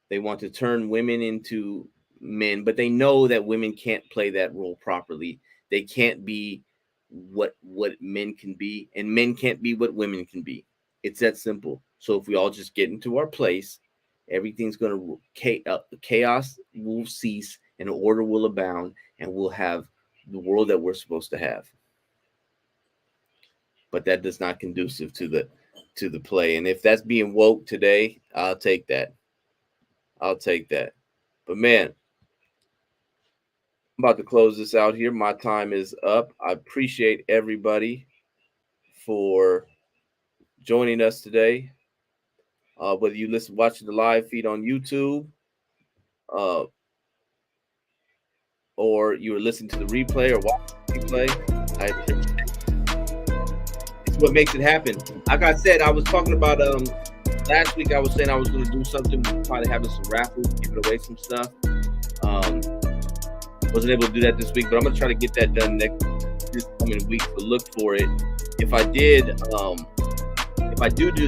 They want to turn women into men, but they know that women can't play that role properly. They can't be what men can be, and men can't be what women can be. It's that simple. So if we all just get into our place, everything's going to chaos will cease and order will abound, and we'll have the world that we're supposed to have. But that does not conducive to the play. And if that's being woke today, I'll take that. But man, I'm about to close this out here. My time is up. I appreciate everybody for joining us today. Whether you watching the live feed on YouTube, or you were listening to the replay or watching the replay, I appreciate it. It's what makes it happen. Like I said, I was talking about last week. I was saying I was going to do something, probably having some raffles, giving away some stuff. Wasn't able to do that this week, but I'm going to try to get that done this coming week. So look for it. If I do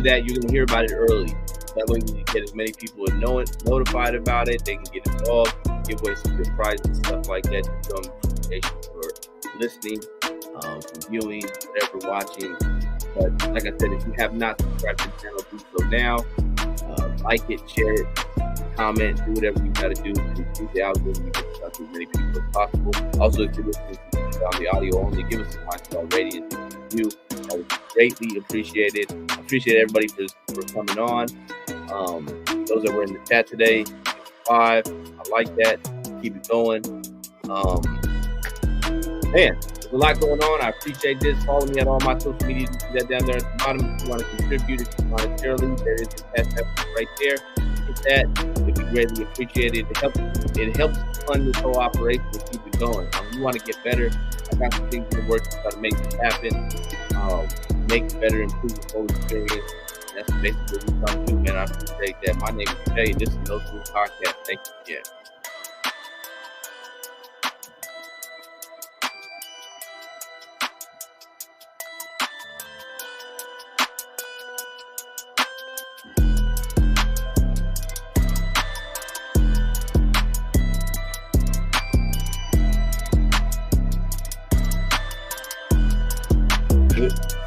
that, you're going to hear about it early. That way we can get as many people notified about it. They can get involved, give away some good prizes and stuff like that. To show them appreciation for listening, for viewing, whatever, watching. But like I said, if you have not subscribed to the channel, do so now. Like it, share it, comment, do whatever you got to do to keep the algorithm and get this out to as many people as possible. Also, if you're listening to on the audio only, give us a 5-star rating and review. That would be greatly appreciated. I appreciate everybody for coming on. Those that were in the chat today, 5. I like that. Keep it going. Man, there's a lot going on. I appreciate this. Follow me on all my social media. You see that down there at the bottom. If you want to contribute, if you want to monetarily, there is a cash app right there. Hit that. It'd be greatly appreciated. It helps fund this whole operation and keep it going. We want to get better. I got some things in the works to try to make this happen. Make it better, improve the whole experience. That's basically what we're trying to do, man. I appreciate that. My name is Jay. This is No School Podcast. Thank you again. Good.